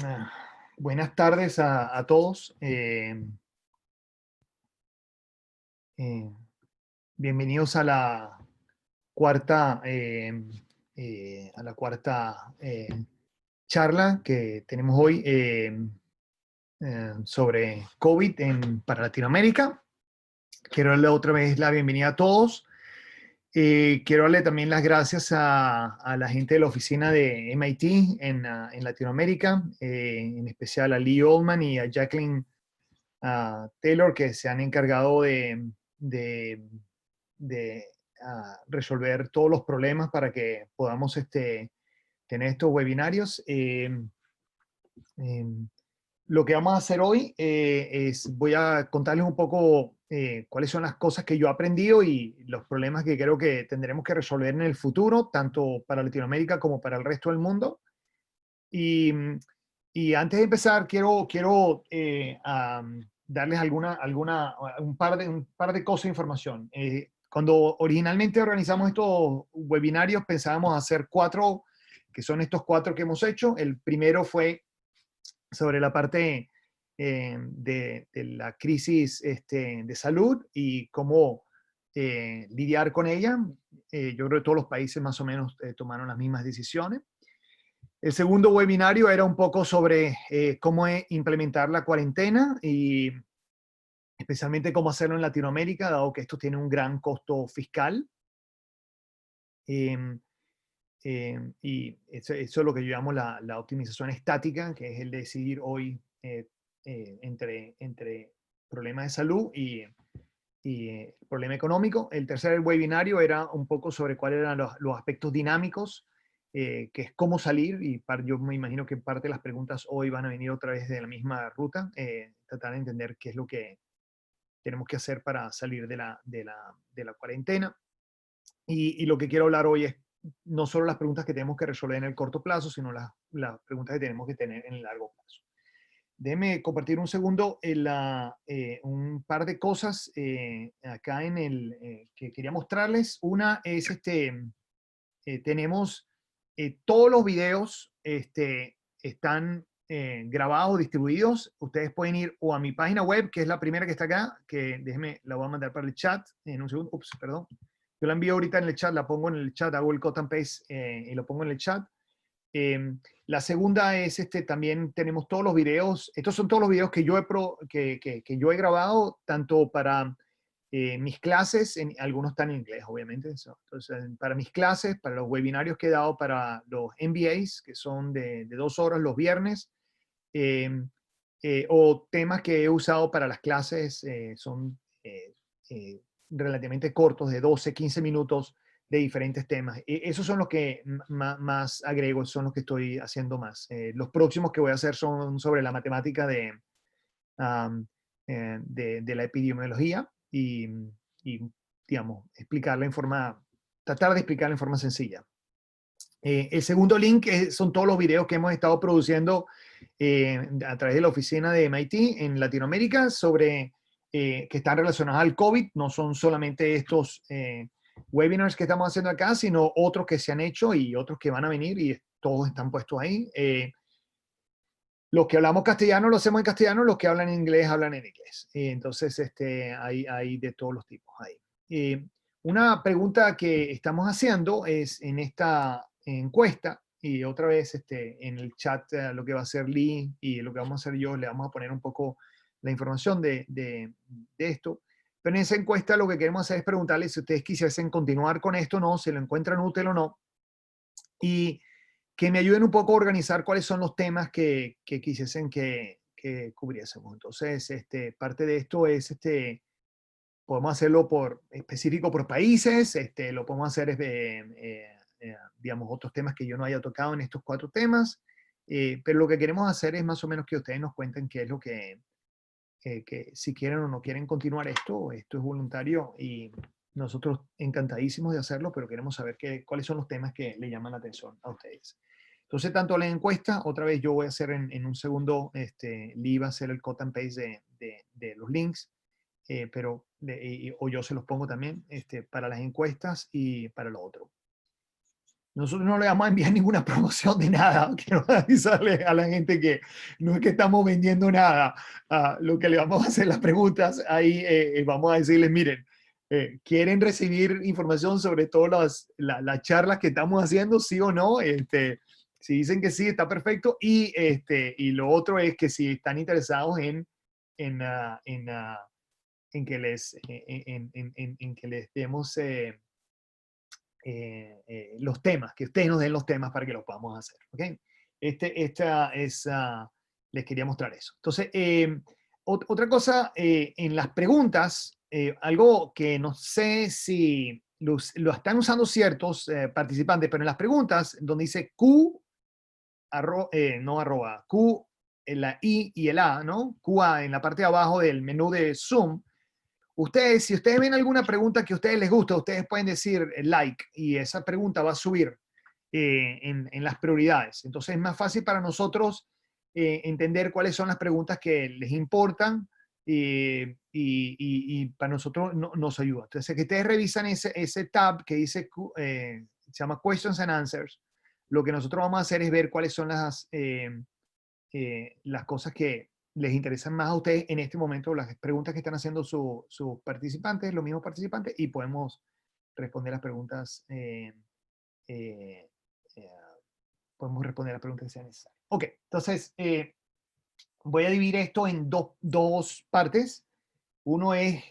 Ah, Buenas tardes a todos. Eh, Bienvenidos cuarta, a la cuarta charla que tenemos hoy sobre COVID para Latinoamérica. Quiero darle otra vez la bienvenida a todos. Quiero darle también las gracias a la gente de la oficina de MIT en Latinoamérica, en especial a Lee Oldman y a Jacqueline Taylor, que se han encargado de, de resolver todos los problemas para que podamos tener estos webinarios. Eh, lo que vamos a hacer hoy voy a contarles un poco cuáles son las cosas que yo he aprendido y los problemas que creo que tendremos que resolver en el futuro, tanto para Latinoamérica como para el resto del mundo. Y, y antes de empezar, quiero darles un par de cosas de información. Cuando originalmente organizamos estos webinarios, pensábamos hacer cuatro, que son estos cuatro que hemos hecho. El primero fue sobre la parte de la crisis de salud y cómo lidiar con ella. Yo creo que todos los países más o menos tomaron las mismas decisiones. El segundo webinario era un poco sobre cómo implementar la cuarentena y especialmente cómo hacerlo en Latinoamérica, dado que esto tiene un gran costo fiscal. Em, y eso es lo que yo llamo la optimización estática, que es el decidir hoy entre problemas de salud y problema económico. El tercer webinario era un poco sobre cuáles eran los aspectos dinámicos, que es cómo salir, y yo me imagino que parte de las preguntas hoy van a venir otra vez de la misma ruta, tratar de entender qué es lo que tenemos que hacer para salir de la cuarentena. Y lo que quiero hablar hoy es no solo las preguntas que tenemos que resolver en el corto plazo, sino las preguntas que tenemos que tener en el largo plazo. Déjeme compartir un segundo un par de cosas acá que quería mostrarles. Una es tenemos todos los videos están grabados, distribuidos. Ustedes pueden ir o a mi página web, que es la primera que está acá, que déjeme, la voy a mandar para el chat en un segundo. Ups, perdón. Yo la envío ahorita en el chat, la pongo en el chat, hago el cut and paste y lo pongo en el chat. La segunda es, también tenemos todos los videos. Estos son todos los videos que que yo he grabado, tanto para mis clases, algunos están en inglés, obviamente. Entonces, para mis clases, para los webinarios que he dado para los MBAs, que son de 2 horas los viernes, eh, o temas que he usado para las clases, son eh, relativamente cortos, de 12, 15 minutos de diferentes temas. Esos son los que más agrego, son los que estoy haciendo más. Los próximos que voy a hacer son sobre la matemática um, de la epidemiología y, digamos, tratar de explicarla en forma sencilla. El segundo link son todos los videos que hemos estado produciendo a través de la oficina de MIT en Latinoamérica que están relacionados al COVID. No son solamente estos webinars que estamos haciendo acá, sino otros que se han hecho y otros que van a venir y todos están puestos ahí. Los que hablamos castellano lo hacemos en castellano, los que hablan inglés hablan en inglés. Entonces, hay de todos los tipos ahí. Una pregunta que estamos haciendo es en esta encuesta, y otra vez en el chat lo que va a hacer Lee y lo que vamos a hacer yo, le vamos a poner un poco la información de esto. Pero en esa encuesta lo que queremos hacer es preguntarles si ustedes quisiesen continuar con esto o no, si lo encuentran útil o no. Y que me ayuden un poco a organizar cuáles son los temas que quisiesen que cubriésemos. Entonces, parte de esto es, podemos hacerlo específico por países, lo podemos hacer, digamos, otros temas que yo no haya tocado en estos 4 temas, pero lo que queremos hacer es más o menos que ustedes nos cuenten qué es lo que si quieren o no quieren continuar esto es voluntario y nosotros encantadísimos de hacerlo, pero queremos saber cuáles son los temas que le llaman la atención a ustedes. Entonces, tanto la encuesta, otra vez yo voy a hacer en un segundo, Lee va a hacer el cut and paste de los links, o yo se los pongo también para las encuestas y para lo otro. nosotros no le vamos a enviar ninguna promoción de nada. Quiero avisarle a la gente que no es que estamos vendiendo nada. Lo que le vamos a hacer las preguntas, ahí vamos a decirles, miren, ¿quieren recibir información sobre todas las charlas que estamos haciendo, sí o no? Si dicen que sí, está perfecto. Y lo otro es que si están interesados en, ah, en, ah, en que en que les demos los temas, que ustedes nos den los temas para que los podamos hacer. ¿Ok? Les quería mostrar eso. Entonces, otra cosa, en las preguntas, algo que no sé si lo están usando ciertos participantes, pero en las preguntas, donde dice Q, no arroba, Q, la I y el A, ¿no? QA en la parte de abajo del menú de Zoom. Ustedes, si ustedes ven alguna pregunta que a ustedes les gusta, ustedes pueden decir like y esa pregunta va a subir en las prioridades. Entonces es más fácil para nosotros entender cuáles son las preguntas que les importan y para nosotros nos ayuda. Entonces que ustedes revisan ese tab que dice, se llama Questions and Answers. Lo que nosotros vamos a hacer es ver cuáles son las cosas que les interesan más a ustedes en este momento, las preguntas que están haciendo sus participantes, los mismos participantes, y podemos responder las preguntas, eh, eh, podemos responder las preguntas que sean necesarias. Ok, entonces voy a dividir esto en dos partes. Uno es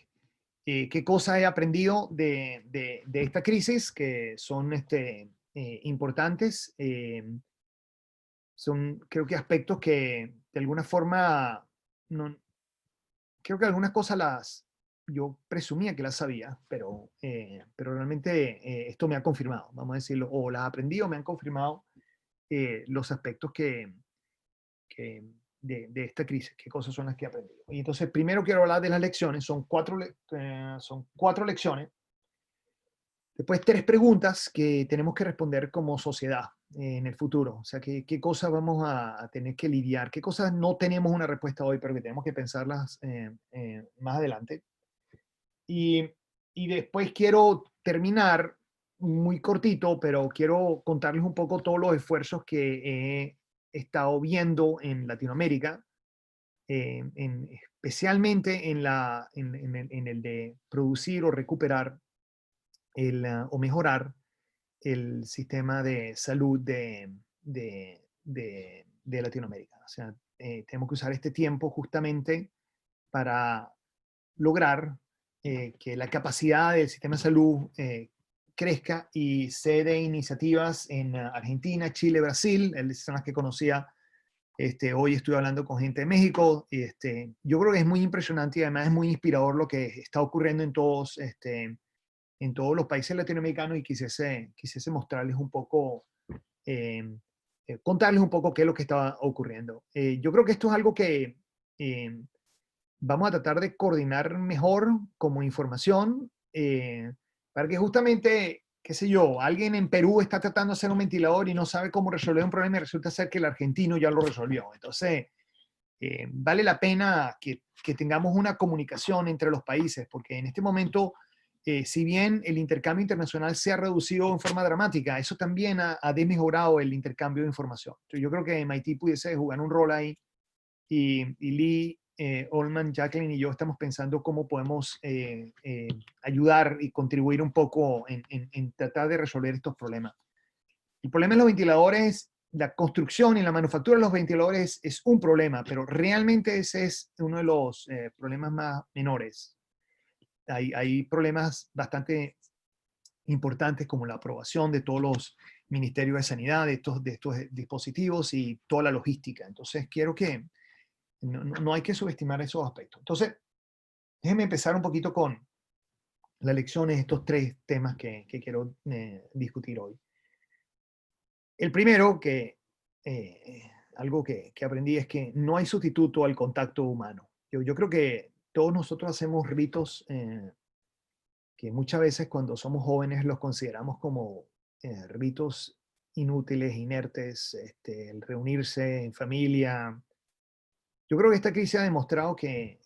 qué cosas he aprendido de esta crisis, que son importantes. Son, creo que aspectos que de alguna forma, no, creo que algunas cosas yo presumía que las sabía, pero realmente esto me ha confirmado, vamos a decirlo, o las aprendí o me han confirmado los aspectos que de esta crisis, qué cosas son las que he aprendido. Y entonces, primero quiero hablar de las lecciones, son cuatro lecciones. Después, tres preguntas que tenemos que responder como sociedad en el futuro. O sea, qué cosas vamos a tener que lidiar, qué cosas no tenemos una respuesta hoy, pero que tenemos que pensarlas más adelante. Y, y después quiero terminar muy cortito, pero quiero contarles un poco todos los esfuerzos que he estado viendo en Latinoamérica, especialmente en el de producir o recuperar o mejorar el sistema de salud de Latinoamérica. O sea, tenemos que usar este tiempo justamente para lograr que la capacidad del sistema de salud crezca y se dé iniciativas en Argentina, Chile, Brasil, son las que conocía. Hoy estuve hablando con gente de México. Yo creo que es muy impresionante y además es muy inspirador lo que está ocurriendo en todos los países latinoamericanos y quisiese mostrarles un poco, eh, contarles un poco qué es lo que estaba ocurriendo. Yo creo que esto es algo que eh, vamos a tratar de coordinar mejor como información para que justamente, qué sé yo, alguien en Perú está tratando de hacer un ventilador y no sabe cómo resolver un problema y resulta ser que el argentino ya lo resolvió. Entonces, vale la pena que tengamos una comunicación entre los países, porque en este momento, si bien el intercambio internacional se ha reducido en forma dramática, eso también ha desmejorado el intercambio de información. Entonces, yo creo que MIT pudiese jugar un rol ahí y Lee, Olman, Jacqueline y yo estamos pensando cómo podemos ayudar y contribuir un poco en tratar de resolver estos problemas. El problema de los ventiladores, la construcción y la manufactura de los ventiladores es un problema, pero realmente ese es uno de los problemas más menores. Hay problemas bastante importantes como la aprobación de todos los ministerios de sanidad, de estos dispositivos y toda la logística. Entonces, quiero que no hay que subestimar esos aspectos. Entonces, déjenme empezar un poquito con las lecciones, estos tres temas que quiero discutir hoy. El primero, algo que aprendí es que no hay sustituto al contacto humano. Yo creo que todos nosotros hacemos ritos que muchas veces cuando somos jóvenes los consideramos como ritos inútiles, inertes, el reunirse en familia. Yo creo que esta crisis ha demostrado que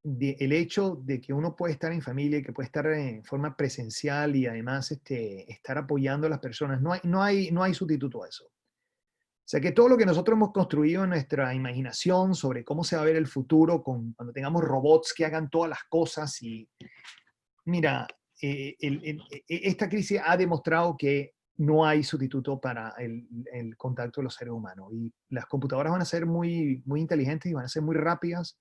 el hecho de que uno puede estar en familia y que puede estar en forma presencial y además estar apoyando a las personas, no hay sustituto a eso. O sea que todo lo que nosotros hemos construido en nuestra imaginación sobre cómo se va a ver el futuro cuando tengamos robots que hagan todas las cosas y mira, esta crisis ha demostrado que no hay sustituto para el contacto de los seres humanos y las computadoras van a ser muy inteligentes y van a ser muy rápidas,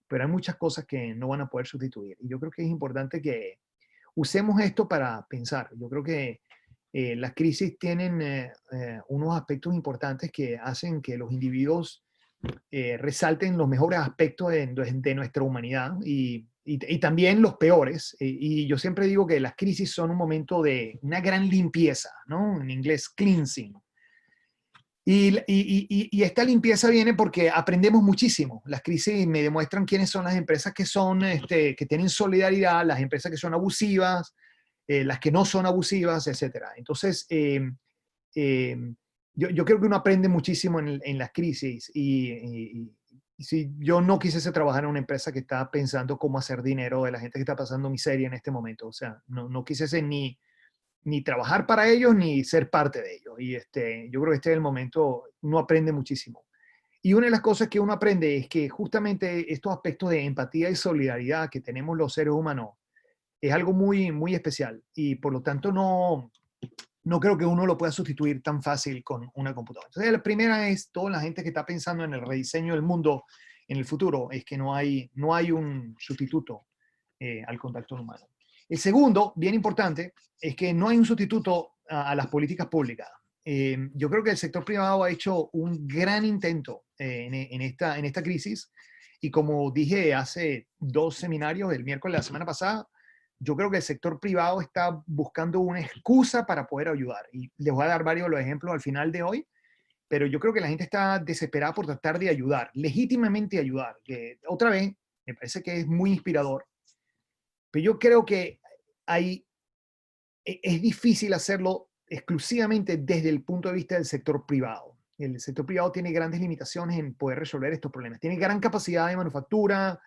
pero hay muchas cosas que no van a poder sustituir. Y yo creo que es importante que usemos esto para pensar. Yo creo que las crisis tienen unos aspectos importantes que hacen que los individuos resalten los mejores aspectos de nuestra humanidad y también los peores. Y yo siempre digo que las crisis son un momento de una gran limpieza, ¿no? En inglés, cleansing. Y esta limpieza viene porque aprendemos muchísimo. Las crisis me demuestran quiénes son las empresas que que tienen solidaridad, las empresas que son abusivas, las que no son abusivas, etcétera. Entonces, eh, yo creo que uno aprende muchísimo en las crisis y si yo no quisiese trabajar en una empresa que está pensando cómo hacer dinero de la gente que está pasando miseria en este momento, o sea, no quisiese ni trabajar para ellos ni ser parte de ellos. Y yo creo que este es el momento, uno aprende muchísimo. Y una de las cosas que uno aprende es que justamente estos aspectos de empatía y solidaridad que tenemos los seres humanos es algo muy especial y por lo tanto no creo que uno lo pueda sustituir tan fácil con una computadora. Entonces, la primera es toda la gente que está pensando en el rediseño del mundo en el futuro, es que no hay un sustituto al contacto humano. El segundo, bien importante, es que no hay un sustituto a las políticas públicas. Yo creo que el sector privado ha hecho un gran intento en esta crisis y como dije hace 2 seminarios, el miércoles de la semana pasada, yo creo que el sector privado está buscando una excusa para poder ayudar. Y les voy a dar varios de los ejemplos al final de hoy, pero yo creo que la gente está desesperada por tratar de ayudar, legítimamente ayudar. Que, otra vez, me parece que es muy inspirador, pero yo creo que es difícil hacerlo exclusivamente desde el punto de vista del sector privado. El sector privado tiene grandes limitaciones en poder resolver estos problemas. Tiene gran capacidad de manufactura,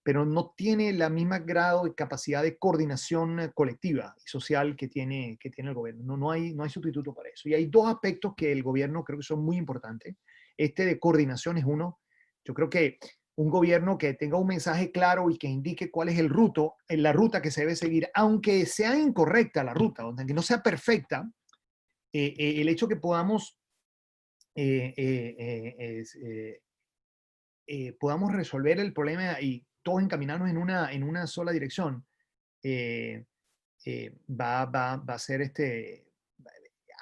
pero no tiene la misma grado de capacidad de coordinación colectiva y social que tiene el gobierno. No hay sustituto para eso. Y hay dos aspectos que el gobierno creo que son muy importantes. Este de coordinación es uno. Yo creo que un gobierno que tenga un mensaje claro y que indique cuál es la ruta que se debe seguir, aunque sea incorrecta la ruta, aunque no sea perfecta, el hecho que eh, eh, eh, es, eh, podamos resolver el problema y todos encaminarnos en una sola dirección, eh, va a ser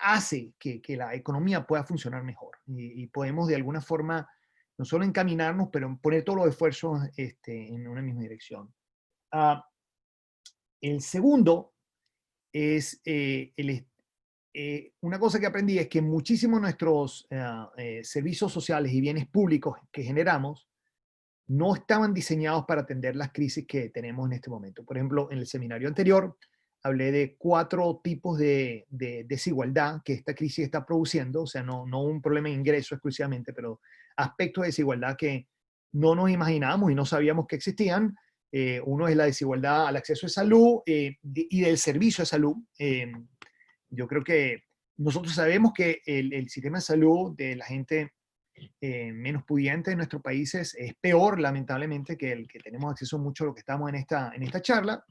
hace que la economía pueda funcionar mejor y podemos de alguna forma no solo encaminarnos, pero poner todos los esfuerzos en una misma dirección. Ah, el segundo es una cosa que aprendí es que muchísimos de nuestros servicios sociales y bienes públicos que generamos no estaban diseñados para atender las crisis que tenemos en este momento. Por ejemplo, en el seminario anterior hablé de 4 tipos de desigualdad que esta crisis está produciendo, o sea, no un problema de ingreso exclusivamente, pero aspectos de desigualdad que no nos imaginábamos y no sabíamos que existían. Uno es la desigualdad al acceso a salud y del servicio de salud. Yo creo que nosotros sabemos que el sistema de salud de la gente menos pudiente de nuestros países es peor, lamentablemente, que el que tenemos acceso mucho a lo que estamos en esta charla.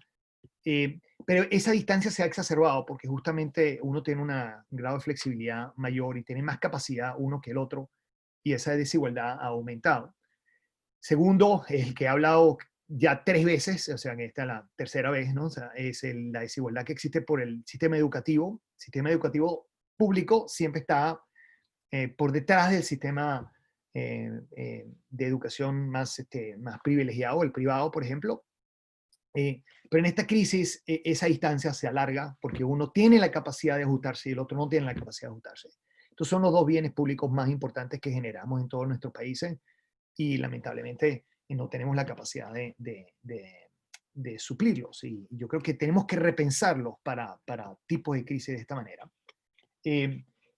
Pero esa distancia se ha exacerbado porque justamente uno tiene un grado de flexibilidad mayor y tiene más capacidad uno que el otro y esa desigualdad ha aumentado. Segundo, el que he hablado ya 3 veces, o sea que esta es la tercera vez, ¿no? O sea, es la desigualdad que existe por el sistema educativo. El sistema educativo público siempre está por detrás del sistema de educación más privilegiado, el privado, por ejemplo. Pero en esta crisis esa distancia se alarga porque uno tiene la capacidad de ajustarse y el otro no tiene la capacidad de ajustarse. Estos son los dos bienes públicos más importantes que generamos en todos nuestros países y lamentablemente no tenemos la capacidad de suplirlos. Y yo creo que tenemos que repensarlos para tipos de crisis de esta manera.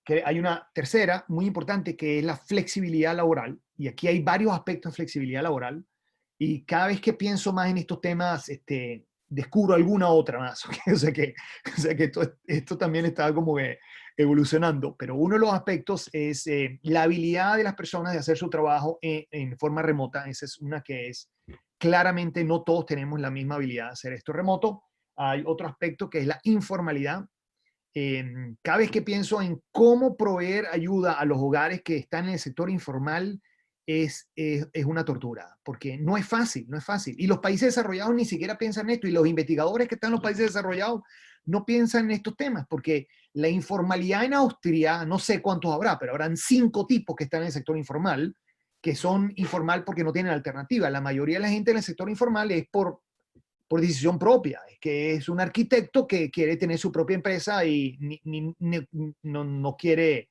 Que hay una tercera muy importante que es la flexibilidad laboral, y aquí hay varios aspectos de flexibilidad laboral Y cada vez que pienso más en estos temas, descubro alguna otra más. ¿Okay? O sea que esto también está como que evolucionando. Pero uno de los aspectos es la habilidad de las personas de hacer su trabajo en forma remota. Esa es una que es claramente no todos tenemos la misma habilidad de hacer esto remoto. Hay otro aspecto que es la informalidad. Cada vez que pienso en cómo proveer ayuda a los hogares que están en el sector informal, es una tortura, porque no es fácil, no es fácil. Y los países desarrollados ni siquiera piensan en esto, y los investigadores que están en los países desarrollados no piensan en estos temas, porque la informalidad en Austria, no sé cuántos habrá, pero habrán 5 tipos que están en el sector informal, que son informal porque no tienen alternativa. La mayoría de la gente en el sector informal es por decisión propia, es que es un arquitecto que quiere tener su propia empresa y no quiere,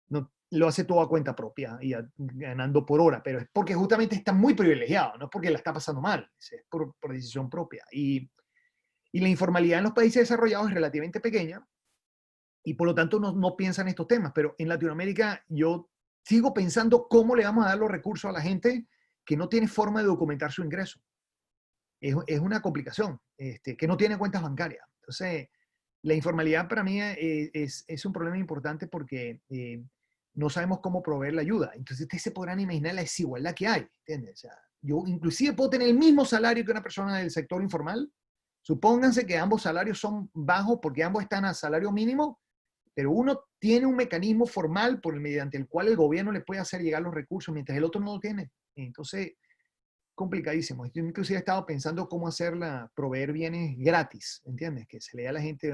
no, lo hace todo a cuenta propia y ganando por hora, pero es porque justamente está muy privilegiado, no es porque la está pasando mal, es por decisión propia. Y la informalidad en los países desarrollados es relativamente pequeña y por lo tanto no piensan en estos temas, pero en Latinoamérica yo sigo pensando cómo le vamos a dar los recursos a la gente que no tiene forma de documentar su ingreso. Es una complicación, que no tiene cuentas bancarias. Entonces, la informalidad para mí es un problema importante porque no sabemos cómo proveer la ayuda. Entonces, ustedes se podrán imaginar la desigualdad que hay, ¿entiendes? O sea, yo inclusive puedo tener el mismo salario que una persona del sector informal. Supónganse que ambos salarios son bajos porque ambos están a salario mínimo, pero uno tiene un mecanismo formal mediante el cual el gobierno le puede hacer llegar los recursos, mientras el otro no lo tiene. Entonces, complicadísimo. Yo inclusive he estado pensando cómo hacerla, proveer bienes gratis, ¿entiendes? Que se le dé a la gente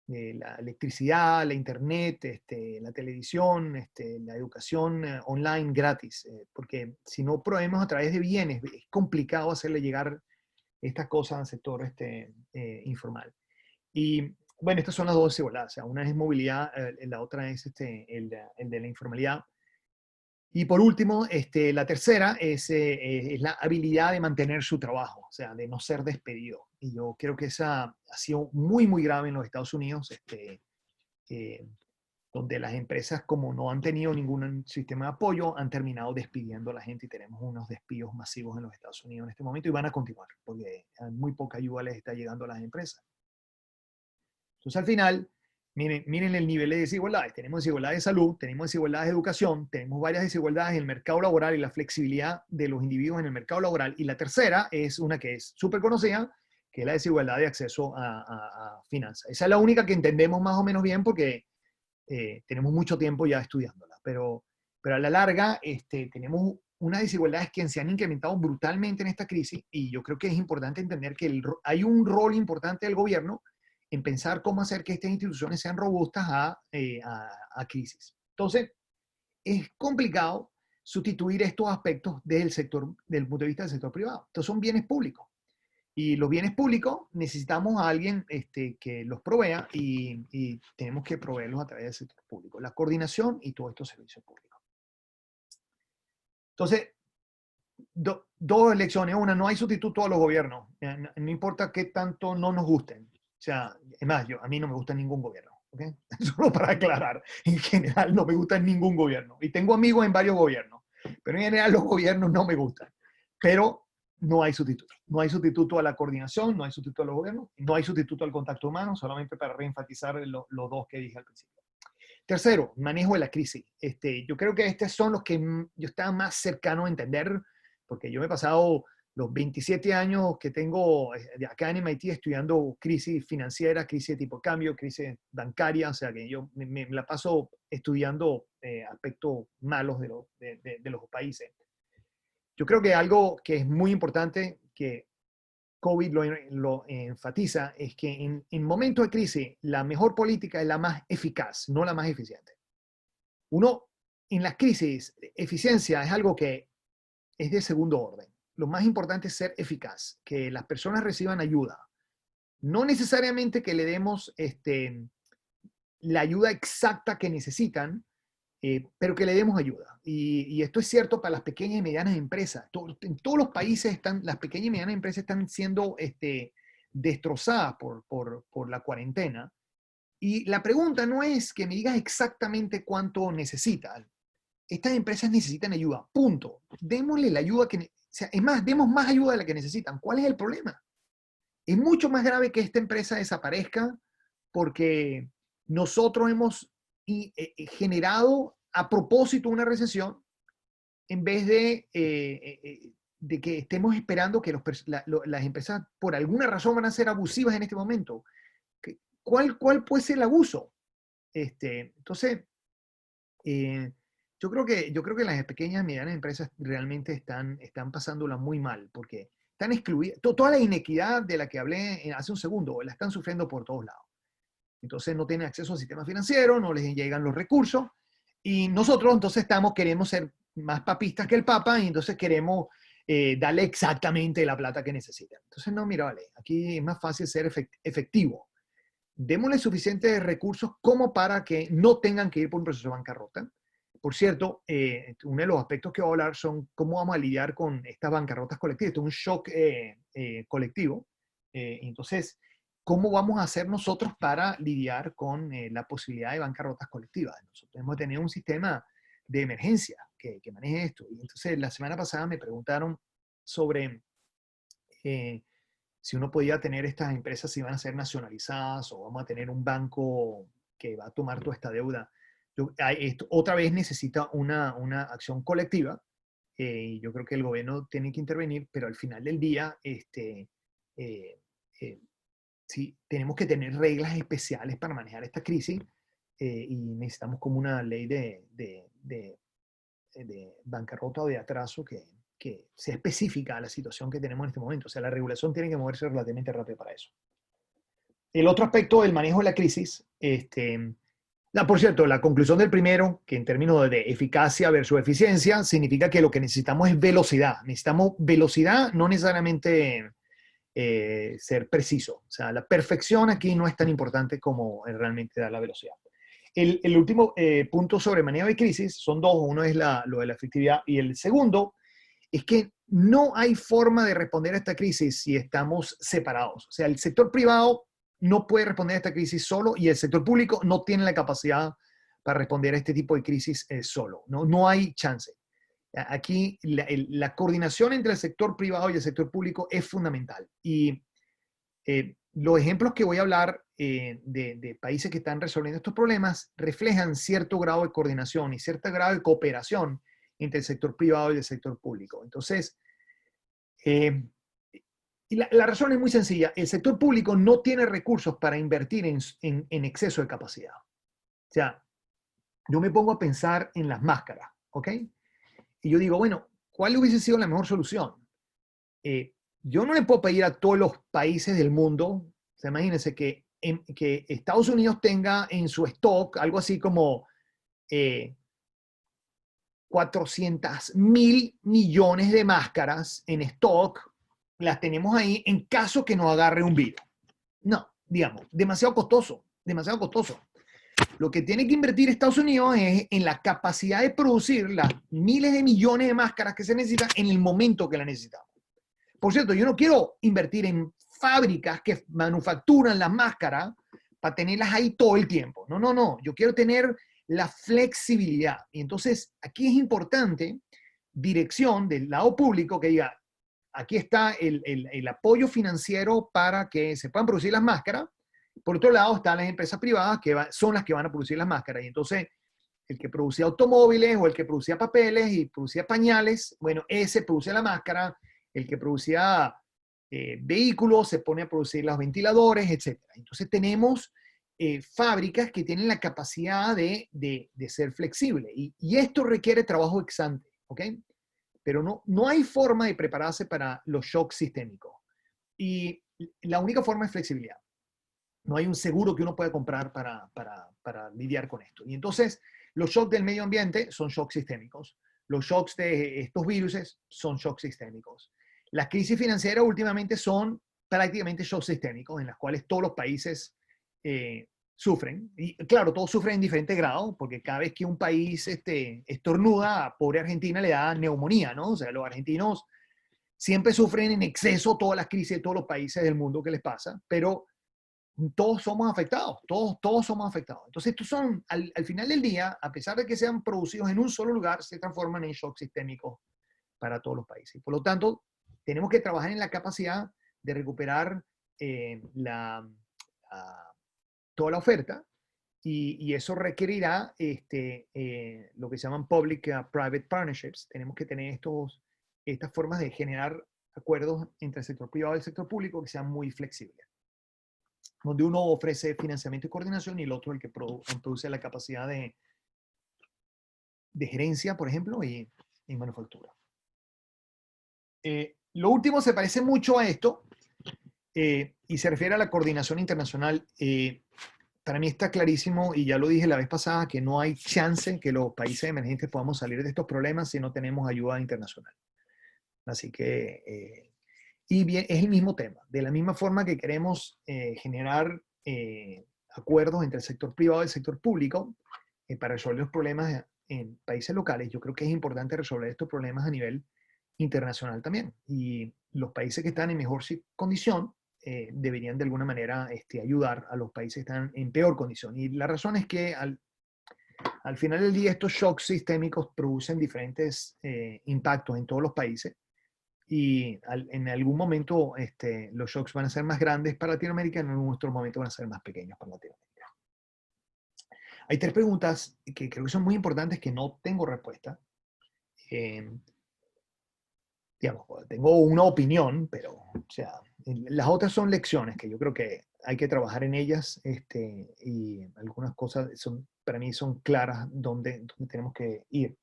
la electricidad, la internet, la televisión, la educación online gratis, porque si no proveemos a través de bienes, es complicado hacerle llegar estas cosas al sector informal. Y bueno, estas son las dos desigualdades. O sea, una es movilidad, la otra es el de la informalidad. Y por último, la tercera es la habilidad de mantener su trabajo, o sea, de no ser despedido. Y yo creo que esa ha sido muy, muy grave en los Estados Unidos, eh, donde las empresas, como no han tenido ningún sistema de apoyo, han terminado despidiendo a la gente y tenemos unos despidos masivos en los Estados Unidos en este momento y van a continuar, porque muy poca ayuda les está llegando a las empresas. Entonces, al final, miren el nivel de desigualdades. Tenemos desigualdades de salud, tenemos desigualdades de educación, tenemos varias desigualdades en el mercado laboral y la flexibilidad de los individuos en el mercado laboral. Y la tercera es una que es súper conocida, que es la desigualdad de acceso a finanzas. Esa es la única que entendemos más o menos bien porque tenemos mucho tiempo ya estudiándola. Pero a la larga, tenemos unas desigualdades que se han incrementado brutalmente en esta crisis y yo creo que es importante entender que hay un rol importante del gobierno en pensar cómo hacer que estas instituciones sean robustas a crisis. Entonces, es complicado sustituir estos aspectos del punto de vista del sector privado. Estos son bienes públicos. Y los bienes públicos necesitamos a alguien que los provea y tenemos que proveerlos a través del sector público. La coordinación y todos estos servicios públicos. Entonces, dos lecciones. Una, no hay sustituto a los gobiernos. No importa qué tanto no nos gusten. O sea, es más, a mí no me gusta ningún gobierno. ¿Okay? Solo para aclarar, en general no me gusta ningún gobierno. Y tengo amigos en varios gobiernos, pero en general los gobiernos no me gustan. Pero no hay sustituto. No hay sustituto a la coordinación, no hay sustituto a los gobiernos, no hay sustituto al contacto humano, solamente para reenfatizar los dos que dije al principio. Tercero, manejo de la crisis. Yo creo que estos son los que yo estaba más cercano a entender, porque yo me he pasado los 27 años que tengo de acá en MIT estudiando crisis financiera, crisis de tipo de cambio, crisis bancaria, o sea que yo me la paso estudiando aspectos malos de los países. Yo creo que algo que es muy importante, que COVID lo enfatiza, es que en momentos de crisis la mejor política es la más eficaz, no la más eficiente. Uno, en las crisis, eficiencia es algo que es de segundo orden. Lo más importante es ser eficaz, que las personas reciban ayuda. No necesariamente que le demos la ayuda exacta que necesitan, pero que le demos ayuda. Y esto es cierto para las pequeñas y medianas empresas. En todos los países las pequeñas y medianas empresas están siendo destrozadas por la cuarentena. Y la pregunta no es que me digas exactamente cuánto necesitas. estas empresas necesitan ayuda, punto. Démosle la ayuda o sea, es más, demos más ayuda de la que necesitan. ¿Cuál es el problema? Es mucho más grave que esta empresa desaparezca porque nosotros hemos generado a propósito una recesión en vez de que estemos esperando que las empresas por alguna razón van a ser abusivas en este momento. ¿Cuál puede ser el abuso? Entonces, yo creo que las pequeñas y medianas empresas realmente están pasándola muy mal porque están excluidas. Toda la inequidad de la que hablé hace un segundo, la están sufriendo por todos lados. Entonces no tienen acceso al sistema financiero, no les llegan los recursos y nosotros entonces queremos ser más papistas que el Papa y entonces queremos darle exactamente la plata que necesitan. Entonces no, mira, vale, aquí es más fácil ser efectivo. Démosle suficientes recursos como para que no tengan que ir por un proceso de bancarrota. Por cierto, uno de los aspectos que voy a hablar son cómo vamos a lidiar con estas bancarrotas colectivas. Esto es un shock colectivo. Entonces, ¿cómo vamos a hacer nosotros para lidiar con la posibilidad de bancarrotas colectivas? Nosotros tenemos que tener un sistema de emergencia que maneje esto. Y entonces, la semana pasada me preguntaron sobre si uno podía tener estas empresas, si van a ser nacionalizadas o vamos a tener un banco que va a tomar toda esta deuda. Esto otra vez necesita una acción colectiva y yo creo que el gobierno tiene que intervenir, pero al final del día eh, sí, tenemos que tener reglas especiales para manejar esta crisis y necesitamos como una ley de bancarrota o de atraso que sea específica a la situación que tenemos en este momento. O sea, la regulación tiene que moverse relativamente rápido para eso. El otro aspecto del manejo de la crisis, por cierto, la conclusión del primero, que en términos de eficacia versus eficiencia, significa que lo que necesitamos es velocidad. Necesitamos velocidad, no necesariamente ser preciso. O sea, la perfección aquí no es tan importante como realmente dar la velocidad. El último punto sobre manejo de crisis son dos. Uno es lo de la efectividad y el segundo es que no hay forma de responder a esta crisis si estamos separados. O sea, el sector privado no puede responder a esta crisis solo y el sector público no tiene la capacidad para responder a este tipo de crisis solo. No hay chance. Aquí la coordinación entre el sector privado y el sector público es fundamental. Y los ejemplos que voy a hablar de países que están resolviendo estos problemas reflejan cierto grado de coordinación y cierto grado de cooperación entre el sector privado y el sector público. Entonces, y la razón es muy sencilla. El sector público no tiene recursos para invertir en exceso de capacidad. O sea, yo me pongo a pensar en las máscaras, ¿ok? Y yo digo, bueno, ¿cuál hubiese sido la mejor solución? Yo no le puedo pedir a todos los países del mundo, o sea, imagínense que Estados Unidos tenga en su stock algo así como 400.000 millones de máscaras en stock, las tenemos ahí en caso que nos agarre un virus. No, digamos, demasiado costoso, demasiado costoso. Lo que tiene que invertir Estados Unidos es en la capacidad de producir las miles de millones de máscaras que se necesitan en el momento que la necesitamos. Por cierto, yo no quiero invertir en fábricas que manufacturan las máscaras para tenerlas ahí todo el tiempo. No. Yo quiero tener la flexibilidad. Y entonces, aquí es importante dirección del lado público que diga, aquí está el apoyo financiero para que se puedan producir las máscaras. Por otro lado, están las empresas privadas que son las que van a producir las máscaras. Y entonces, el que producía automóviles o el que producía papeles y producía pañales, bueno, ese produce la máscara. El que producía vehículos se pone a producir los ventiladores, etc. Entonces tenemos fábricas que tienen la capacidad de ser flexibles. Y esto requiere trabajo ex ante, ¿ok? Pero no hay forma de prepararse para los shocks sistémicos. Y la única forma es flexibilidad. No hay un seguro que uno pueda comprar para lidiar con esto. Y entonces, los shocks del medio ambiente son shocks sistémicos. Los shocks de estos virus son shocks sistémicos. Las crisis financieras últimamente son prácticamente shocks sistémicos, en las cuales todos los países sufren. Y claro, todos sufren en diferentes grados, porque cada vez que un país estornuda, a pobre Argentina le da neumonía, ¿no? O sea, los argentinos siempre sufren en exceso todas las crisis de todos los países del mundo que les pasa, pero todos somos afectados, todos somos afectados. Entonces, estos son, al final del día, a pesar de que sean producidos en un solo lugar, se transforman en shocks sistémicos para todos los países. Por lo tanto, tenemos que trabajar en la capacidad de recuperar toda la oferta y eso requerirá lo que se llaman public-private partnerships. Tenemos que tener estas formas de generar acuerdos entre el sector privado y el sector público que sean muy flexibles, donde uno ofrece financiamiento y coordinación y el otro el que produce la capacidad de gerencia, por ejemplo, y manufactura. Lo último se parece mucho a esto y se refiere a la coordinación internacional. Para mí está clarísimo, y ya lo dije la vez pasada, que no hay chance que los países emergentes podamos salir de estos problemas si no tenemos ayuda internacional. Así que, y bien, es el mismo tema. De la misma forma que queremos generar acuerdos entre el sector privado y el sector público para resolver los problemas en países locales, yo creo que es importante resolver estos problemas a nivel internacional también. Y los países que están en mejor condición deberían de alguna manera ayudar a los países que están en peor condición. Y la razón es que al final del día estos shocks sistémicos producen diferentes impactos en todos los países y en algún momento los shocks van a ser más grandes para Latinoamérica, en algún otro momento van a ser más pequeños para Latinoamérica. Hay tres preguntas que creo que son muy importantes que no tengo respuesta. Digamos, tengo una opinión, pero o sea, las otras son lecciones que yo creo que hay que trabajar en ellas y algunas cosas para mí son claras dónde tenemos que ir.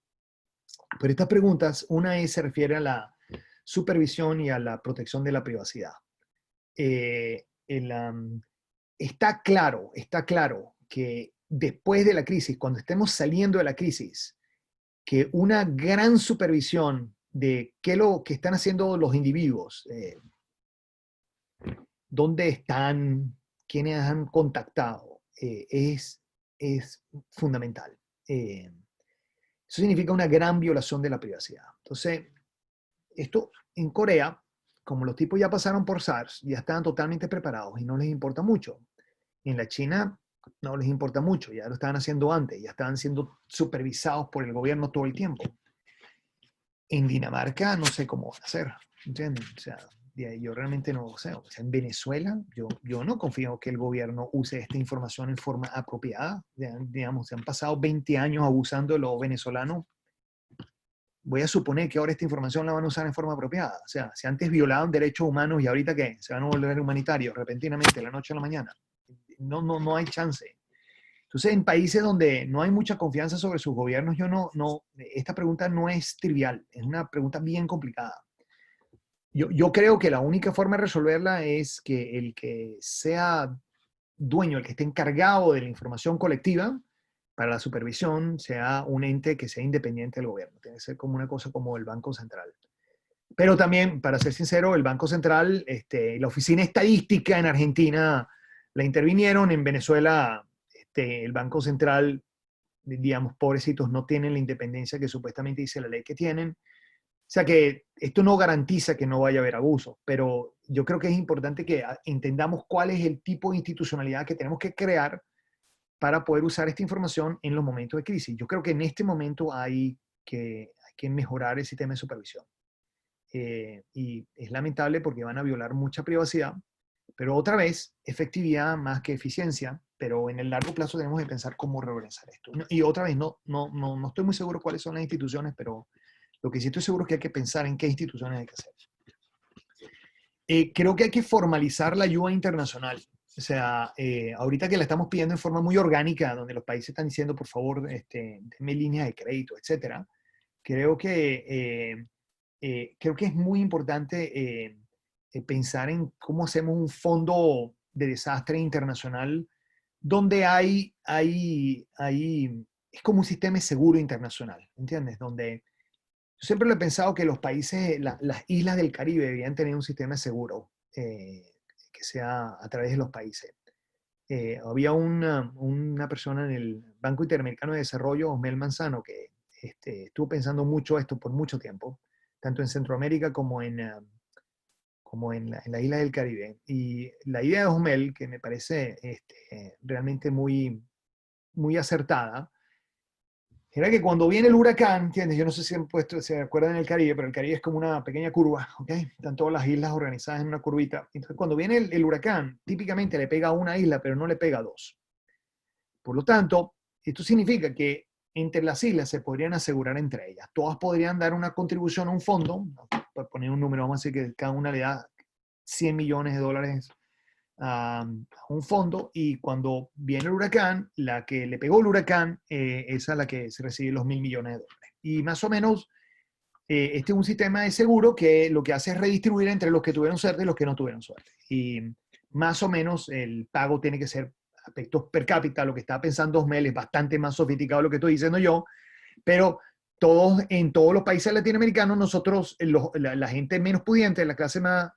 Pero estas preguntas, se refiere a la supervisión y a la protección de la privacidad. Está claro que después de la crisis, cuando estemos saliendo de la crisis, que una gran supervisión de qué lo que están haciendo los individuos, dónde están, quiénes han contactado, es fundamental. Eso significa una gran violación de la privacidad. Entonces, esto en Corea, como los tipos ya pasaron por SARS, ya estaban totalmente preparados y no les importa mucho. En la China no les importa mucho, ya lo estaban haciendo antes, ya estaban siendo supervisados por el gobierno todo el tiempo. En Dinamarca no sé cómo van a hacer, ¿entienden? O sea, yo realmente no sé. O sea, en Venezuela yo no confío que el gobierno use esta información en forma apropiada. Digamos, se han pasado 20 años abusando de los venezolanos. Voy a suponer que ahora esta información la van a usar en forma apropiada. O sea, si antes violaban derechos humanos y ahorita ¿qué? Se van a volver humanitarios repentinamente de la noche a la mañana. No hay chance. Entonces, en países donde no hay mucha confianza sobre sus gobiernos, esta pregunta no es trivial, es una pregunta bien complicada. Yo creo que la única forma de resolverla es que el que sea dueño, el que esté encargado de la información colectiva para la supervisión, sea un ente que sea independiente del gobierno. Tiene que ser como una cosa como el Banco Central. Pero también, para ser sincero, el Banco Central, la Oficina Estadística en Argentina la intervinieron, en Venezuela el Banco Central, digamos, pobrecitos, no tienen la independencia que supuestamente dice la ley que tienen. O sea que esto no garantiza que no vaya a haber abuso, pero yo creo que es importante que entendamos cuál es el tipo de institucionalidad que tenemos que crear para poder usar esta información en los momentos de crisis. Yo creo que en este momento hay que mejorar el sistema de supervisión. Y es lamentable porque van a violar mucha privacidad, pero otra vez, efectividad más que eficiencia, pero en el largo plazo tenemos que pensar cómo reorganizar esto. Y otra vez, no estoy muy seguro cuáles son las instituciones, pero lo que sí estoy seguro es que hay que pensar en qué instituciones hay que hacer. Creo que hay que formalizar la ayuda internacional. O sea, ahorita que la estamos pidiendo en forma muy orgánica, donde los países están diciendo, por favor, denme líneas de crédito, etcétera, creo que es muy importante pensar en cómo hacemos un fondo de desastre internacional donde es como un sistema seguro internacional, ¿entiendes? Donde yo siempre lo he pensado que los países, las islas del Caribe deberían tener un sistema seguro que sea a través de los países. Había una persona en el Banco Interamericano de Desarrollo, Osmel Manzano, que estuvo pensando mucho esto por mucho tiempo, tanto en Centroamérica como como en la isla del Caribe. Y la idea de Osmel, que me parece realmente muy, muy acertada, era que cuando viene el huracán, ¿entiendes? Yo no sé si se acuerdan del Caribe, pero el Caribe es como una pequeña curva, ¿ok? Están todas las islas organizadas en una curvita. Entonces, cuando viene el huracán, típicamente le pega a una isla, pero no le pega a dos. Por lo tanto, esto significa que entre las islas se podrían asegurar entre ellas. Todas podrían dar una contribución a un fondo, para poner un número, vamos a decir que cada una le da 100 millones de dólares a un fondo, y cuando viene el huracán, la que le pegó el huracán, esa es la que se recibe los 1.000 millones de dólares. Y más o menos, este es un sistema de seguro que lo que hace es redistribuir entre los que tuvieron suerte y los que no tuvieron suerte. Y más o menos el pago tiene que ser aspectos per cápita. Lo que estaba pensando Osmel es bastante más sofisticado de lo que estoy diciendo yo, pero en todos los países latinoamericanos, nosotros, la gente menos pudiente, la clase más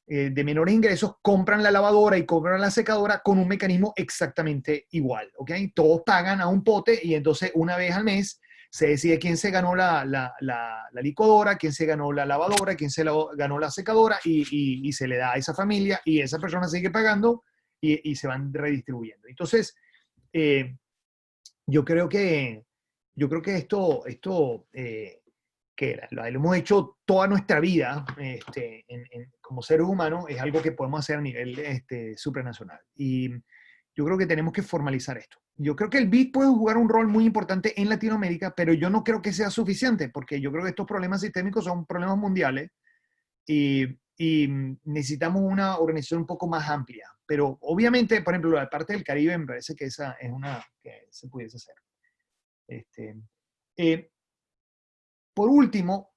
de menores ingresos, compran la lavadora y compran la secadora con un mecanismo exactamente igual, ¿ok? Todos pagan a un pote, y entonces una vez al mes se decide quién se ganó la licuadora, quién se ganó la lavadora, quién se ganó la secadora, y se le da a esa familia, y esa persona sigue pagando, y se van redistribuyendo. Entonces, eh, yo creo que, esto que lo hemos hecho toda nuestra vida como seres humanos, es algo que podemos hacer a nivel supranacional. Y yo creo que tenemos que formalizar esto. Yo creo que el BID puede jugar un rol muy importante en Latinoamérica, pero yo no creo que sea suficiente, porque yo creo que estos problemas sistémicos son problemas mundiales, y necesitamos una organización un poco más amplia. Pero obviamente, por ejemplo, la parte del Caribe me parece que esa es una que se pudiese hacer. Este, eh, por último,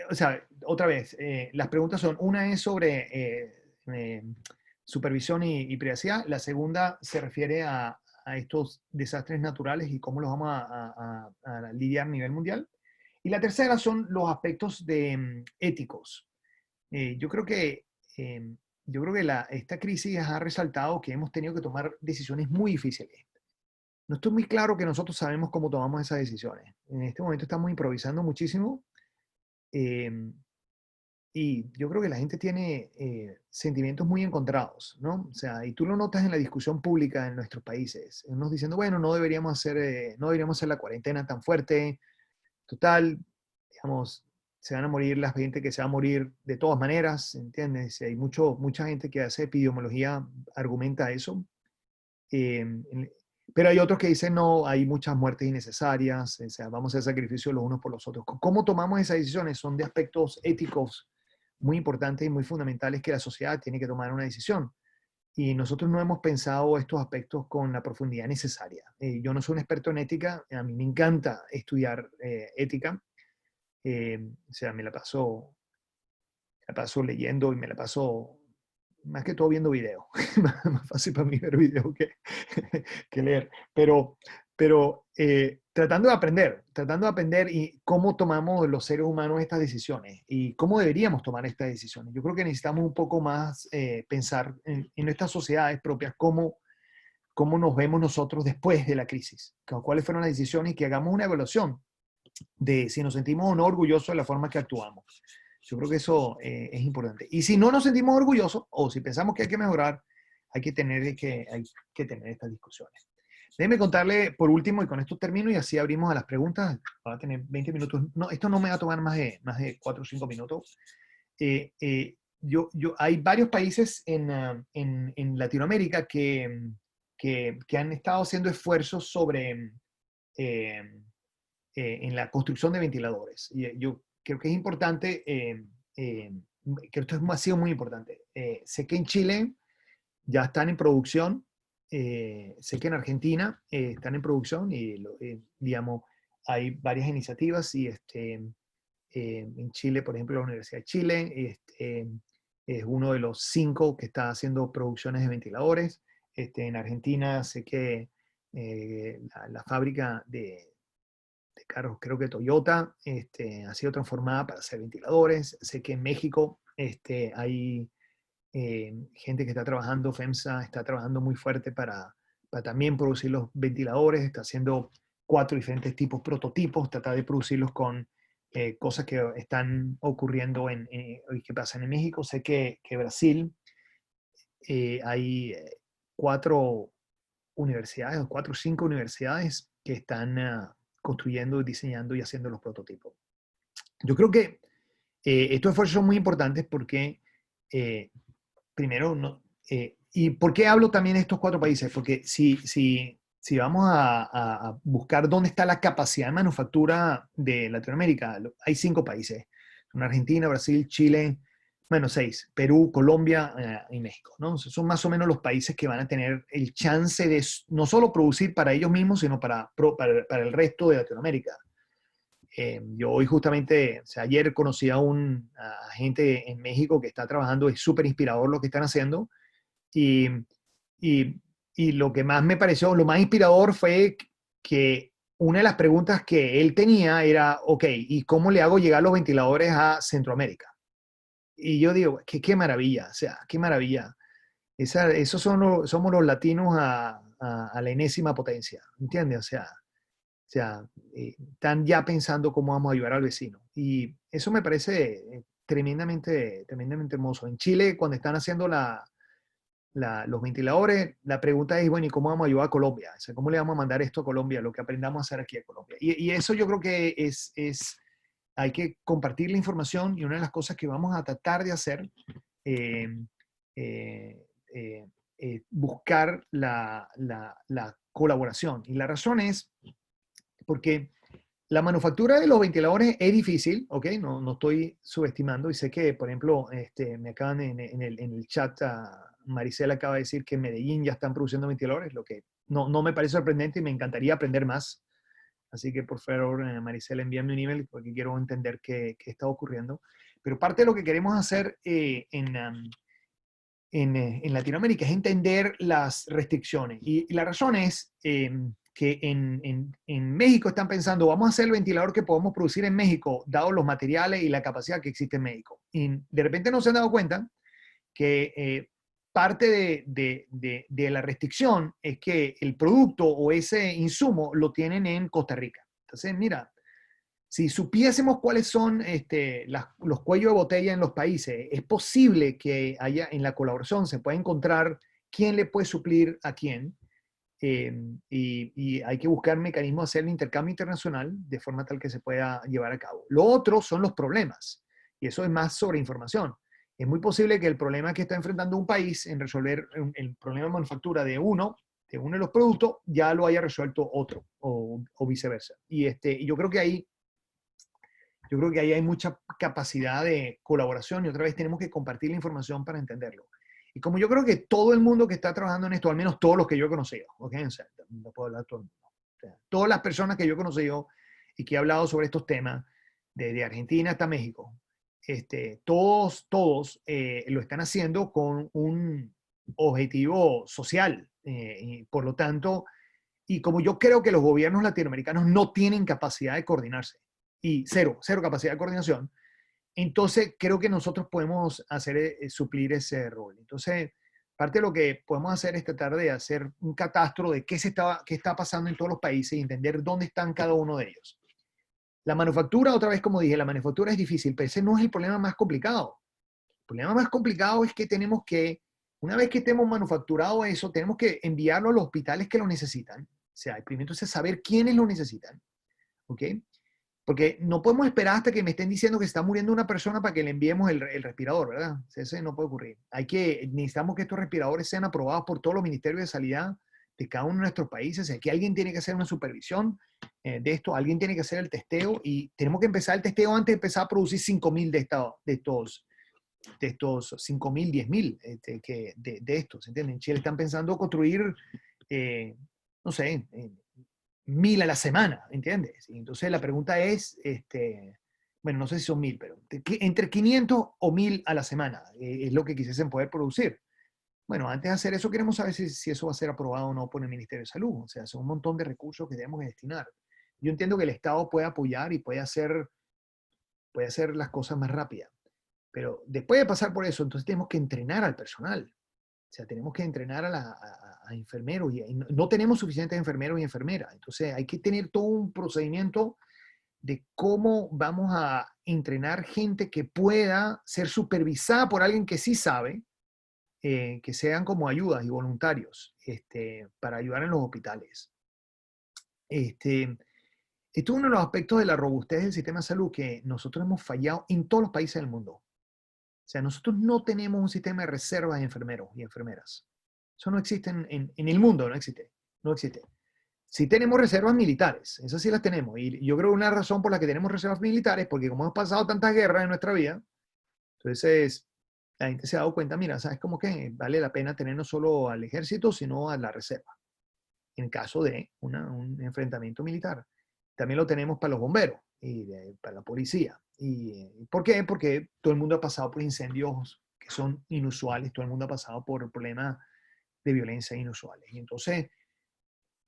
o sea, otra vez, las preguntas son, una es sobre supervisión y privacidad, la segunda se refiere a estos desastres naturales y cómo los vamos a lidiar a nivel mundial, y la tercera son los aspectos éticos. Yo creo que, esta crisis ha resaltado que hemos tenido que tomar decisiones muy difíciles. No estoy muy claro que nosotros sabemos cómo tomamos esas decisiones. En este momento estamos improvisando muchísimo, eh, y yo creo que la gente tiene sentimientos muy encontrados, ¿no? O sea, y tú lo notas en la discusión pública en nuestros países. Unos diciendo, bueno, no deberíamos hacer la cuarentena tan fuerte. Total, digamos, se van a morir la gente que se va a morir de todas maneras, ¿entiendes? Hay mucha gente que hace epidemiología, argumenta eso. Eh, pero hay otros que dicen, no, hay muchas muertes innecesarias, o sea, vamos a hacer sacrificio los unos por los otros. ¿Cómo tomamos esas decisiones? Son de aspectos éticos muy importantes y muy fundamentales que la sociedad tiene que tomar una decisión. Y nosotros no hemos pensado estos aspectos con la profundidad necesaria. Yo no soy un experto en ética, a mí me encanta estudiar ética. O sea, me la paso leyendo, y me la paso más que todo viendo videos. Más fácil para mí ver videos que leer. Pero tratando de aprender y cómo tomamos los seres humanos estas decisiones y cómo deberíamos tomar estas decisiones. Yo creo que necesitamos un poco más pensar en nuestras sociedades propias, cómo nos vemos nosotros después de la crisis, cuáles fueron las decisiones, y que hagamos una evaluación de si nos sentimos o no orgullosos de la forma que actuamos. Yo creo que eso es importante. Y si no nos sentimos orgullosos, o si pensamos que hay que mejorar, hay que tener estas discusiones. Déjeme contarle por último, y con esto termino, y así abrimos a las preguntas. Va a tener 20 minutos. No, esto no me va a tomar más de 4 o 5 minutos. Hay varios países en Latinoamérica que han estado haciendo esfuerzos eh, en la construcción de ventiladores. Y yo creo que es importante, que esto ha sido muy importante. Sé que en Chile ya están en producción, sé que en Argentina están en producción, y digamos, hay varias iniciativas, y en Chile, por ejemplo, la Universidad de Chile es uno de los 5 que está haciendo producciones de ventiladores. En Argentina sé que la fábrica de carros, creo que Toyota, ha sido transformada para hacer ventiladores. Sé que en México hay gente que está trabajando, FEMSA está trabajando muy fuerte para también producir los ventiladores, está haciendo 4 diferentes tipos prototipos, tratar de producirlos con cosas que están ocurriendo y que pasan en México. Sé que Brasil hay 4 universidades, o 4 o 5 universidades que están construyendo, diseñando y haciendo los prototipos. Yo creo que estos esfuerzos son muy importantes porque, eh, primero, no, ¿y por qué hablo también de estos 4 países? Porque si vamos a buscar dónde está la capacidad de manufactura de Latinoamérica, hay 5 países. Son Argentina, Brasil, Chile, bueno, 6, Perú, Colombia y México, ¿no? Son más o menos los países que van a tener el chance de no solo producir para ellos mismos, sino para el resto de Latinoamérica. Yo hoy justamente, o sea, ayer conocí a gente en México que está trabajando, es súper inspirador lo que están haciendo y, y, y lo que más me pareció, lo más inspirador fue que una de las preguntas que él tenía era, ok, ¿y cómo le hago llegar los ventiladores a Centroamérica? Y yo digo, qué maravilla, o sea, qué maravilla. Esos somos los latinos a la enésima potencia, ¿entiendes? O sea, están ya pensando cómo vamos a ayudar al vecino. Y eso me parece tremendamente, tremendamente hermoso. En Chile, cuando están haciendo los ventiladores, la pregunta es, bueno, ¿y cómo vamos a ayudar a Colombia? O sea, ¿cómo le vamos a mandar esto a Colombia? Lo que aprendamos a hacer aquí a Colombia. Y eso yo creo que hay que compartir la información y una de las cosas que vamos a tratar de hacer, eh, eh, eh, buscar la colaboración. Y la razón es porque la manufactura de los ventiladores es difícil, ¿ok? No estoy subestimando y sé que, por ejemplo, me acaban en el chat, Maricela acaba de decir que en Medellín ya están produciendo ventiladores, lo que no me parece sorprendente y me encantaría aprender más. Así que, por favor, Maricela, envíame un email porque quiero entender qué está ocurriendo. Pero parte de lo que queremos hacer en Latinoamérica es entender las restricciones. Y la razón es que en México están pensando, vamos a hacer el ventilador que podemos producir en México, dados los materiales y la capacidad que existe en México. Y de repente no se han dado cuenta que parte de la restricción es que el producto o ese insumo lo tienen en Costa Rica. Entonces, mira, si supiésemos cuáles son los cuellos de botella en los países, es posible que haya en la colaboración se pueda encontrar quién le puede suplir a quién. Y hay que buscar mecanismos de hacer el intercambio internacional de forma tal que se pueda llevar a cabo. Lo otro son los problemas, y eso es más sobre información. Es muy posible que el problema que está enfrentando un país en resolver el problema de manufactura de uno de los productos ya lo haya resuelto otro, o viceversa. Y yo creo que ahí hay mucha capacidad de colaboración y otra vez tenemos que compartir la información para entenderlo. Y como yo creo que todo el mundo que está trabajando en esto, al menos todos los que yo he conocido, ¿okay? O sea, no puedo hablar de todo el mundo. O sea, todas las personas que yo he conocido y que he hablado sobre estos temas, desde Argentina hasta México, todos lo están haciendo con un objetivo social. Y por lo tanto, y como yo creo que los gobiernos latinoamericanos no tienen capacidad de coordinarse, y cero capacidad de coordinación, entonces creo que nosotros podemos hacer, suplir ese rol. Entonces, parte de lo que podemos hacer es tratar de hacer un catastro de qué está pasando en todos los países y entender dónde están cada uno de ellos. La manufactura, otra vez como dije, la manufactura es difícil, pero ese no es el problema más complicado. El problema más complicado es que tenemos que, una vez que estemos manufacturado eso, tenemos que enviarlo a los hospitales que lo necesitan. O sea, el primero es saber quiénes lo necesitan. ¿Ok? Porque no podemos esperar hasta que me estén diciendo que está muriendo una persona para que le enviemos el respirador, ¿verdad? Ese no puede ocurrir. Necesitamos que estos respiradores sean aprobados por todos los ministerios de sanidad de cada uno de nuestros países. Aquí alguien tiene que hacer una supervisión de esto, alguien tiene que hacer el testeo y tenemos que empezar el testeo antes de empezar a producir 5.000 de estos 5.000, 10.000 de estos, ¿entienden? En Chile están pensando construir, no sé, 1.000 a la semana, ¿entiendes? Y entonces la pregunta es, bueno, no sé si son 1.000, pero entre 500 o 1.000 a la semana es lo que quisiesen poder producir. Bueno, antes de hacer eso queremos saber si eso va a ser aprobado o no por el Ministerio de Salud. O sea, son un montón de recursos que tenemos que destinar. Yo entiendo que el Estado puede apoyar y puede hacer las cosas más rápidas, pero después de pasar por eso, entonces tenemos que entrenar al personal. O sea, tenemos que entrenar a enfermeros y no tenemos suficientes enfermeros y enfermeras. Entonces hay que tener todo un procedimiento de cómo vamos a entrenar gente que pueda ser supervisada por alguien que sí sabe, que sean como ayudas y voluntarios para ayudar en los hospitales. Esto es uno de los aspectos de la robustez del sistema de salud que nosotros hemos fallado en todos los países del mundo. O sea, nosotros no tenemos un sistema de reservas de enfermeros y enfermeras. Eso no existe en el mundo, no existe. No existe. Sí tenemos reservas militares, esas sí las tenemos. Y yo creo que una razón por la que tenemos reservas militares, porque como hemos pasado tantas guerras en nuestra vida, entonces la gente se ha dado cuenta, mira, ¿sabes cómo que vale la pena tener no solo al ejército, sino a la reserva, en caso de un enfrentamiento militar? También lo tenemos para los bomberos y para la policía. ¿Y por qué? Porque todo el mundo ha pasado por incendios que son inusuales, todo el mundo ha pasado por problemas de violencia inusuales. Y entonces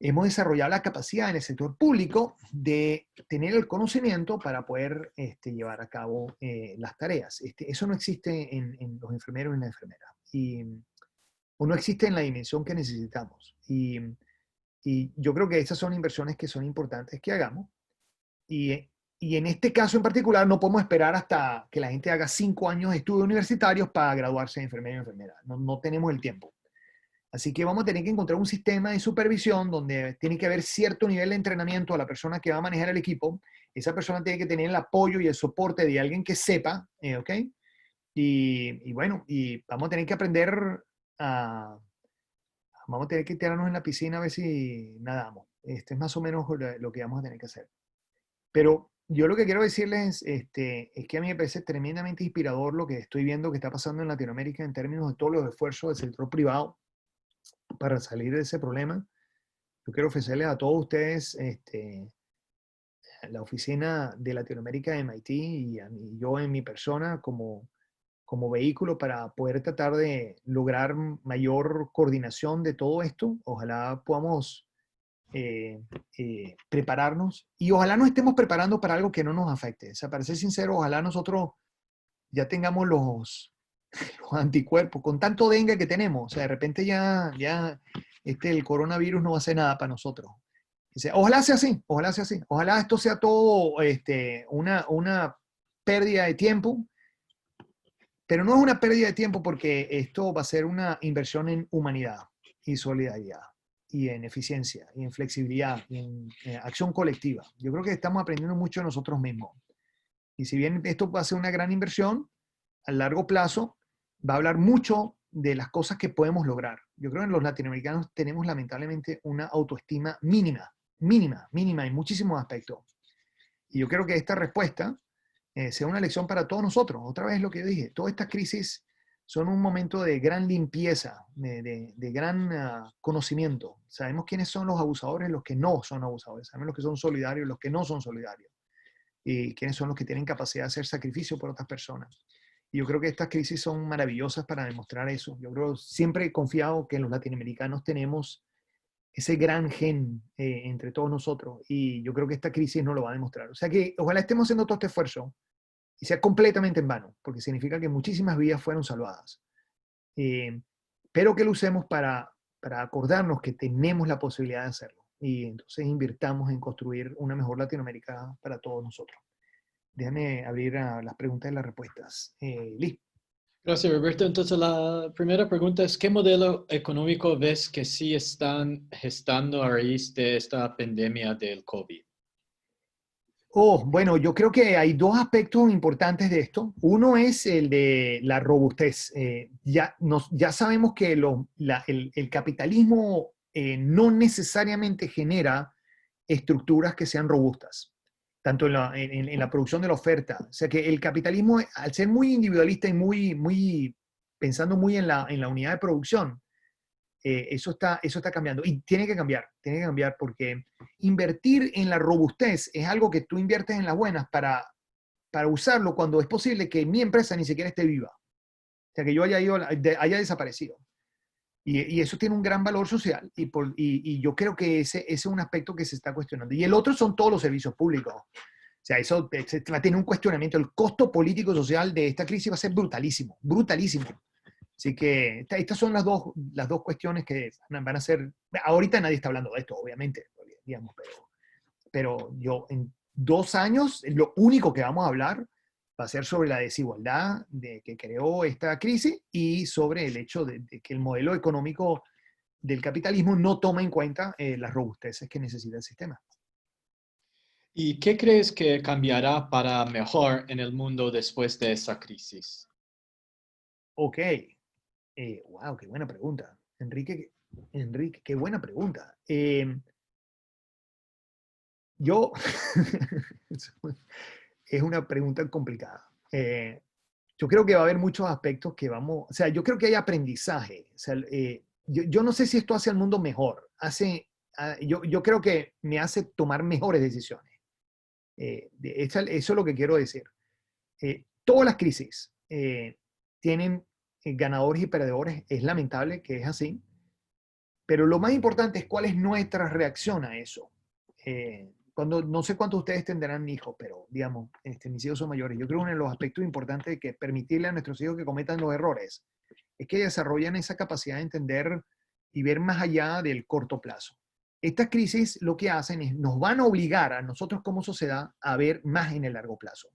hemos desarrollado la capacidad en el sector público de tener el conocimiento para poder llevar a cabo las tareas. Eso no existe en los enfermeros y en las enfermeras. O no existe en la dimensión que necesitamos. Y yo creo que esas son inversiones que son importantes que hagamos. Y en este caso en particular no podemos esperar hasta que la gente haga 5 años de estudios universitarios para graduarse de enfermero y enfermera. No, no tenemos el tiempo. Así que vamos a tener que encontrar un sistema de supervisión donde tiene que haber cierto nivel de entrenamiento a la persona que va a manejar el equipo. Esa persona tiene que tener el apoyo y el soporte de alguien que sepa, ¿ok? Y bueno, y vamos a tener que aprender a... Vamos a tener que tirarnos en la piscina a ver si nadamos. Es más o menos lo que vamos a tener que hacer. Pero yo lo que quiero decirles es que a mí me parece tremendamente inspirador lo que estoy viendo que está pasando en Latinoamérica en términos de todos los esfuerzos del sector privado para salir de ese problema. Yo quiero ofrecerles a todos ustedes la oficina de Latinoamérica de MIT y yo en mi persona como vehículo para poder tratar de lograr mayor coordinación de todo esto. Ojalá podamos prepararnos y ojalá nos estemos preparando para algo que no nos afecte. O sea, para ser sincero, ojalá nosotros ya tengamos los anticuerpos con tanto dengue que tenemos. O sea, de repente ya el coronavirus no va a hacer nada para nosotros. Ojalá sea así, ojalá sea así. Ojalá esto sea todo una pérdida de tiempo, pero no es una pérdida de tiempo porque esto va a ser una inversión en humanidad y solidaridad y en eficiencia y en flexibilidad y en acción colectiva. Yo creo que estamos aprendiendo mucho de nosotros mismos. Y si bien esto va a ser una gran inversión, a largo plazo va a hablar mucho de las cosas que podemos lograr. Yo creo que los latinoamericanos tenemos lamentablemente una autoestima mínima en muchísimos aspectos. Y yo creo que esta respuesta sea una lección para todos nosotros. Otra vez lo que yo dije, todas estas crisis son un momento de gran limpieza, de gran conocimiento. Sabemos quiénes son los abusadores, los que no son abusadores. Sabemos los que son solidarios, los que no son solidarios. Y quiénes son los que tienen capacidad de hacer sacrificio por otras personas. Y yo creo que estas crisis son maravillosas para demostrar eso. Yo creo, siempre he confiado que los latinoamericanos tenemos ese gran gen entre todos nosotros y yo creo que esta crisis nos lo va a demostrar. O sea que ojalá estemos haciendo todo este esfuerzo y sea completamente en vano, porque significa que muchísimas vidas fueron salvadas. Pero que lo usemos para acordarnos que tenemos la posibilidad de hacerlo y entonces invirtamos en construir una mejor Latinoamérica para todos nosotros. Déjame abrir a las preguntas y las respuestas. Liz. Gracias, Roberto. Entonces, la primera pregunta es, ¿qué modelo económico ves que sí están gestando a raíz de esta pandemia del COVID? Bueno, yo creo que hay dos aspectos importantes de esto. Uno es el de la robustez. Ya sabemos que el capitalismo no necesariamente genera estructuras que sean robustas, tanto en la producción de la oferta. O sea que el capitalismo, al ser muy individualista y muy pensando muy en la unidad de producción, eso está cambiando y tiene que cambiar porque invertir en la robustez es algo que tú inviertes en las buenas para usarlo cuando es posible que mi empresa ni siquiera esté viva. O sea, que yo haya desaparecido. Y eso tiene un gran valor social y yo creo que ese es un aspecto que se está cuestionando. Y el otro son todos los servicios públicos. O sea, eso va a tener un cuestionamiento. El costo político-social de esta crisis va a ser brutalísimo, brutalísimo. Así que estas son las dos cuestiones que van a ser. Ahorita nadie está hablando de esto, obviamente, digamos, pero yo 2 años, lo único que vamos a hablar va a ser sobre la desigualdad que creó esta crisis y sobre el hecho de que el modelo económico del capitalismo no toma en cuenta las robusteces que necesita el sistema. ¿Y qué crees que cambiará para mejor en el mundo después de esa crisis? Ok, wow, qué buena pregunta. Enrique, qué buena pregunta. Yo, es una pregunta complicada. Yo creo que va a haber muchos aspectos que vamos, o sea, yo creo que hay aprendizaje. O sea, yo no sé si esto hace al mundo mejor. Yo creo que me hace tomar mejores decisiones. Eso es lo que quiero decir. Todas las crisis tienen ganadores y perdedores. Es lamentable que es así. Pero lo más importante es cuál es nuestra reacción a eso. No sé cuántos de ustedes tendrán hijos, pero digamos, mis hijos son mayores. Yo creo que uno de los aspectos importantes de que permitirle a nuestros hijos que cometan los errores es que desarrollan esa capacidad de entender y ver más allá del corto plazo. Estas crisis lo que hacen es nos van a obligar a nosotros como sociedad a ver más en el largo plazo.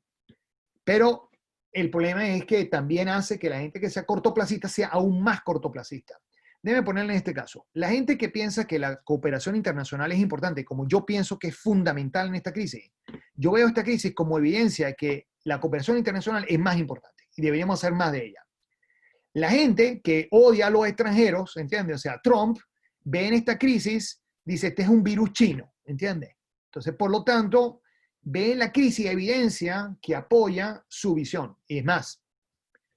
Pero el problema es que también hace que la gente que sea cortoplacista sea aún más cortoplacista. Debe ponerle en este caso, la gente que piensa que la cooperación internacional es importante, como yo pienso que es fundamental en esta crisis, yo veo esta crisis como evidencia de que la cooperación internacional es más importante y deberíamos hacer más de ella. La gente que odia a los extranjeros, ¿entiendes? O sea, Trump ve en esta crisis, dice, este es un virus chino, ¿entiendes? Entonces, por lo tanto, ve en la crisis evidencia que apoya su visión. Y es más,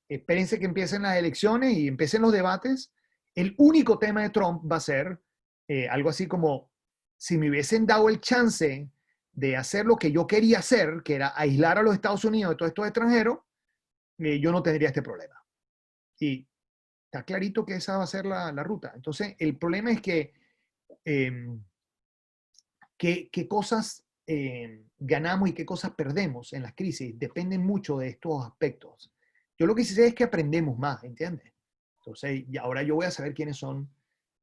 espérense que empiecen las elecciones y empiecen los debates. El único tema de Trump va a ser algo así como, si me hubiesen dado el chance de hacer lo que yo quería hacer, que era aislar a los Estados Unidos de todos estos extranjeros, yo no tendría este problema. Y está clarito que esa va a ser la ruta. Entonces, el problema es eh, qué cosas ganamos y qué cosas perdemos en las crisis dependen mucho de estos aspectos. Yo lo que sí sé es que aprendemos más, ¿entiendes? Entonces, y ahora yo voy a saber quiénes son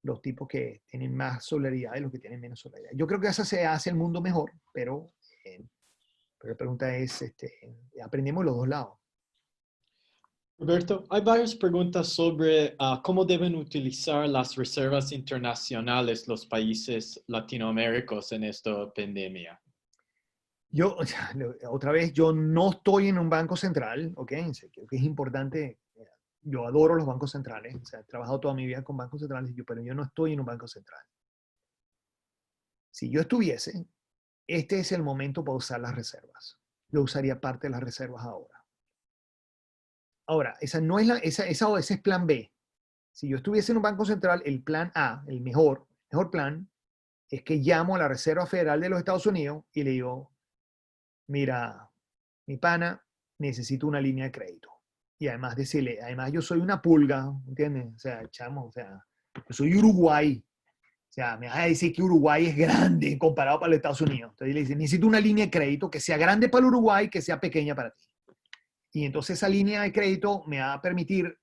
los tipos que tienen más solidaridad y los que tienen menos solidaridad. Yo creo que eso se hace el mundo mejor, pero la pregunta es, aprendemos los dos lados. Roberto, hay varias preguntas sobre cómo deben utilizar las reservas internacionales los países latinoamericanos en esta pandemia. Yo, otra vez, yo no estoy en un banco central, ¿ok? Creo que es importante. Yo adoro los bancos centrales, o sea, he trabajado toda mi vida con bancos centrales, pero yo no estoy en un banco central. Si yo estuviese, este es el momento para usar las reservas. Yo usaría parte de las reservas ahora. Ahora, esa no es ese es plan B. Si yo estuviese en un banco central, el plan A, el mejor plan, es que llamo a la Reserva Federal de los Estados Unidos y le digo, mira, mi pana, necesito una línea de crédito. Y además decirle, además yo soy una pulga, ¿entiendes? O sea, chamo, o sea, yo soy Uruguay. O sea, me vas a decir que Uruguay es grande comparado para los Estados Unidos. Entonces le dice, necesito una línea de crédito que sea grande para el Uruguay, que sea pequeña para ti. Y entonces esa línea de crédito me va a permitir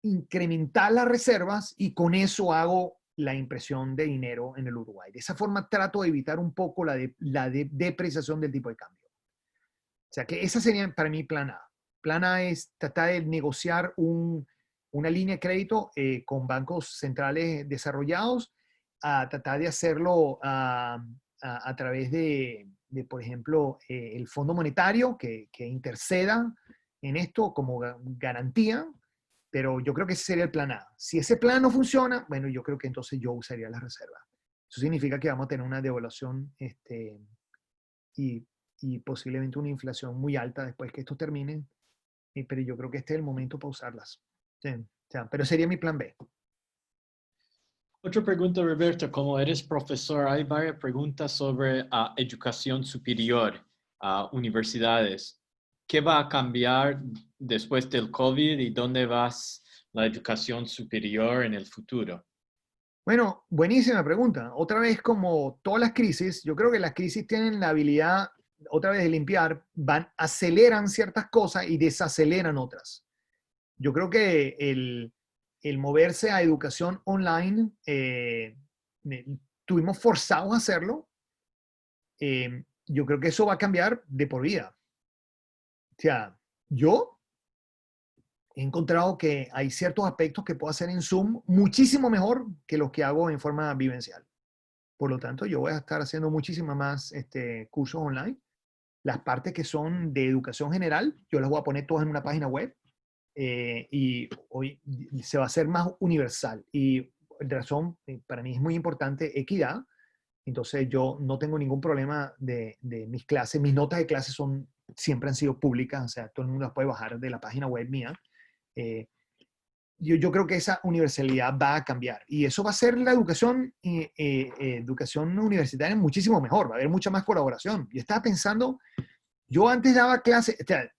incrementar las reservas y con eso hago la impresión de dinero en el Uruguay. De esa forma trato de evitar un poco la depreciación del tipo de cambio. O sea que esa sería para mí plan A. Plan A es tratar de negociar una línea de crédito con bancos centrales desarrollados, a tratar de hacerlo a través por ejemplo, el Fondo Monetario que interceda en esto como garantía, pero yo creo que ese sería el plan A. Si ese plan no funciona, bueno, yo creo que entonces yo usaría las reservas. Eso significa que vamos a tener una devaluación y y posiblemente una inflación muy alta después que esto termine, pero yo creo que este es el momento para usarlas. Sí, o sea, pero sería mi plan B. Otra pregunta, Roberto, como eres profesor, hay varias preguntas sobre educación superior, universidades. ¿Qué va a cambiar después del COVID y dónde vas la educación superior en el futuro? Bueno, buenísima pregunta. Otra vez, como todas las crisis, yo creo que las crisis tienen la habilidad, otra vez, de limpiar, aceleran ciertas cosas y desaceleran otras. Yo creo que el moverse a educación online, estuvimos forzados a hacerlo. yo creo que eso va a cambiar de por vida. O sea, yo he encontrado que hay ciertos aspectos que puedo hacer en Zoom muchísimo mejor que los que hago en forma vivencial. Por lo tanto, yo voy a estar haciendo muchísimas más cursos online. Las partes que son de educación general, yo las voy a poner todas en una página web y hoy se va a hacer más universal. Y de razón, para mí es muy importante equidad. Entonces yo no tengo ningún problema de mis clases. Mis notas de clases siempre han sido públicas, o sea, todo el mundo las puede bajar de la página web mía. Eh, yo creo que esa universalidad va a cambiar y eso va a hacer la educación universitaria muchísimo mejor, va a haber mucha más colaboración. Yo estaba pensando, yo antes daba clases, o sea,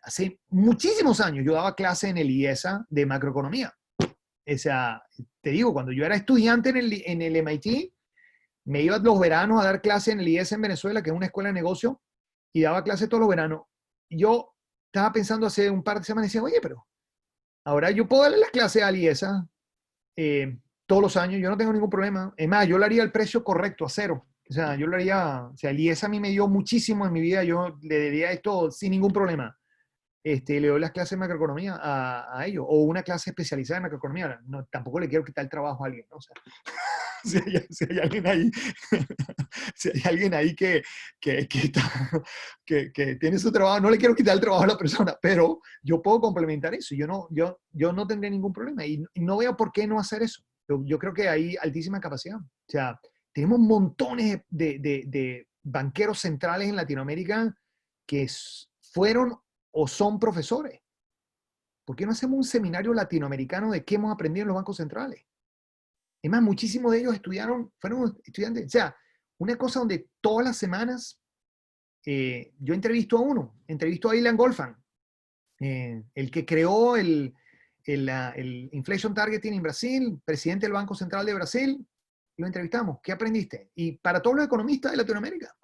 hace muchísimos años, yo daba clases en el IESA de macroeconomía. O sea, te digo, cuando yo era estudiante en el MIT, me iba los veranos a dar clases en el IESA en Venezuela, que es una escuela de negocio, y daba clases todos los veranos. Yo estaba pensando hace un par de semanas y decía, oye, pero ahora yo puedo darle las clases a Liesa todos los años, yo no tengo ningún problema. Es más, yo le haría el precio correcto, a cero. O sea, yo le haría, o sea, Liesa a mí me dio muchísimo en mi vida, yo le daría esto sin ningún problema. Le doy las clases de macroeconomía a ellos, o una clase especializada en macroeconomía. No, tampoco le quiero quitar el trabajo a alguien, ¿no? O sea, si hay alguien ahí, si hay alguien ahí que tiene su trabajo, no le quiero quitar el trabajo a la persona, pero yo puedo complementar eso. Yo no tendré ningún problema y no veo por qué no hacer eso. Yo creo que hay altísima capacidad. O sea, tenemos montones de banqueros centrales en Latinoamérica que fueron o son profesores. ¿Por qué no hacemos un seminario latinoamericano de qué hemos aprendido en los bancos centrales? Es más, muchísimos de ellos fueron estudiantes. O sea, una cosa donde todas las semanas yo entrevisto a Ilan Goldfan, el que creó el Inflation Targeting en Brasil, presidente del Banco Central de Brasil, lo entrevistamos. ¿Qué aprendiste? Y para todos los economistas de Latinoamérica.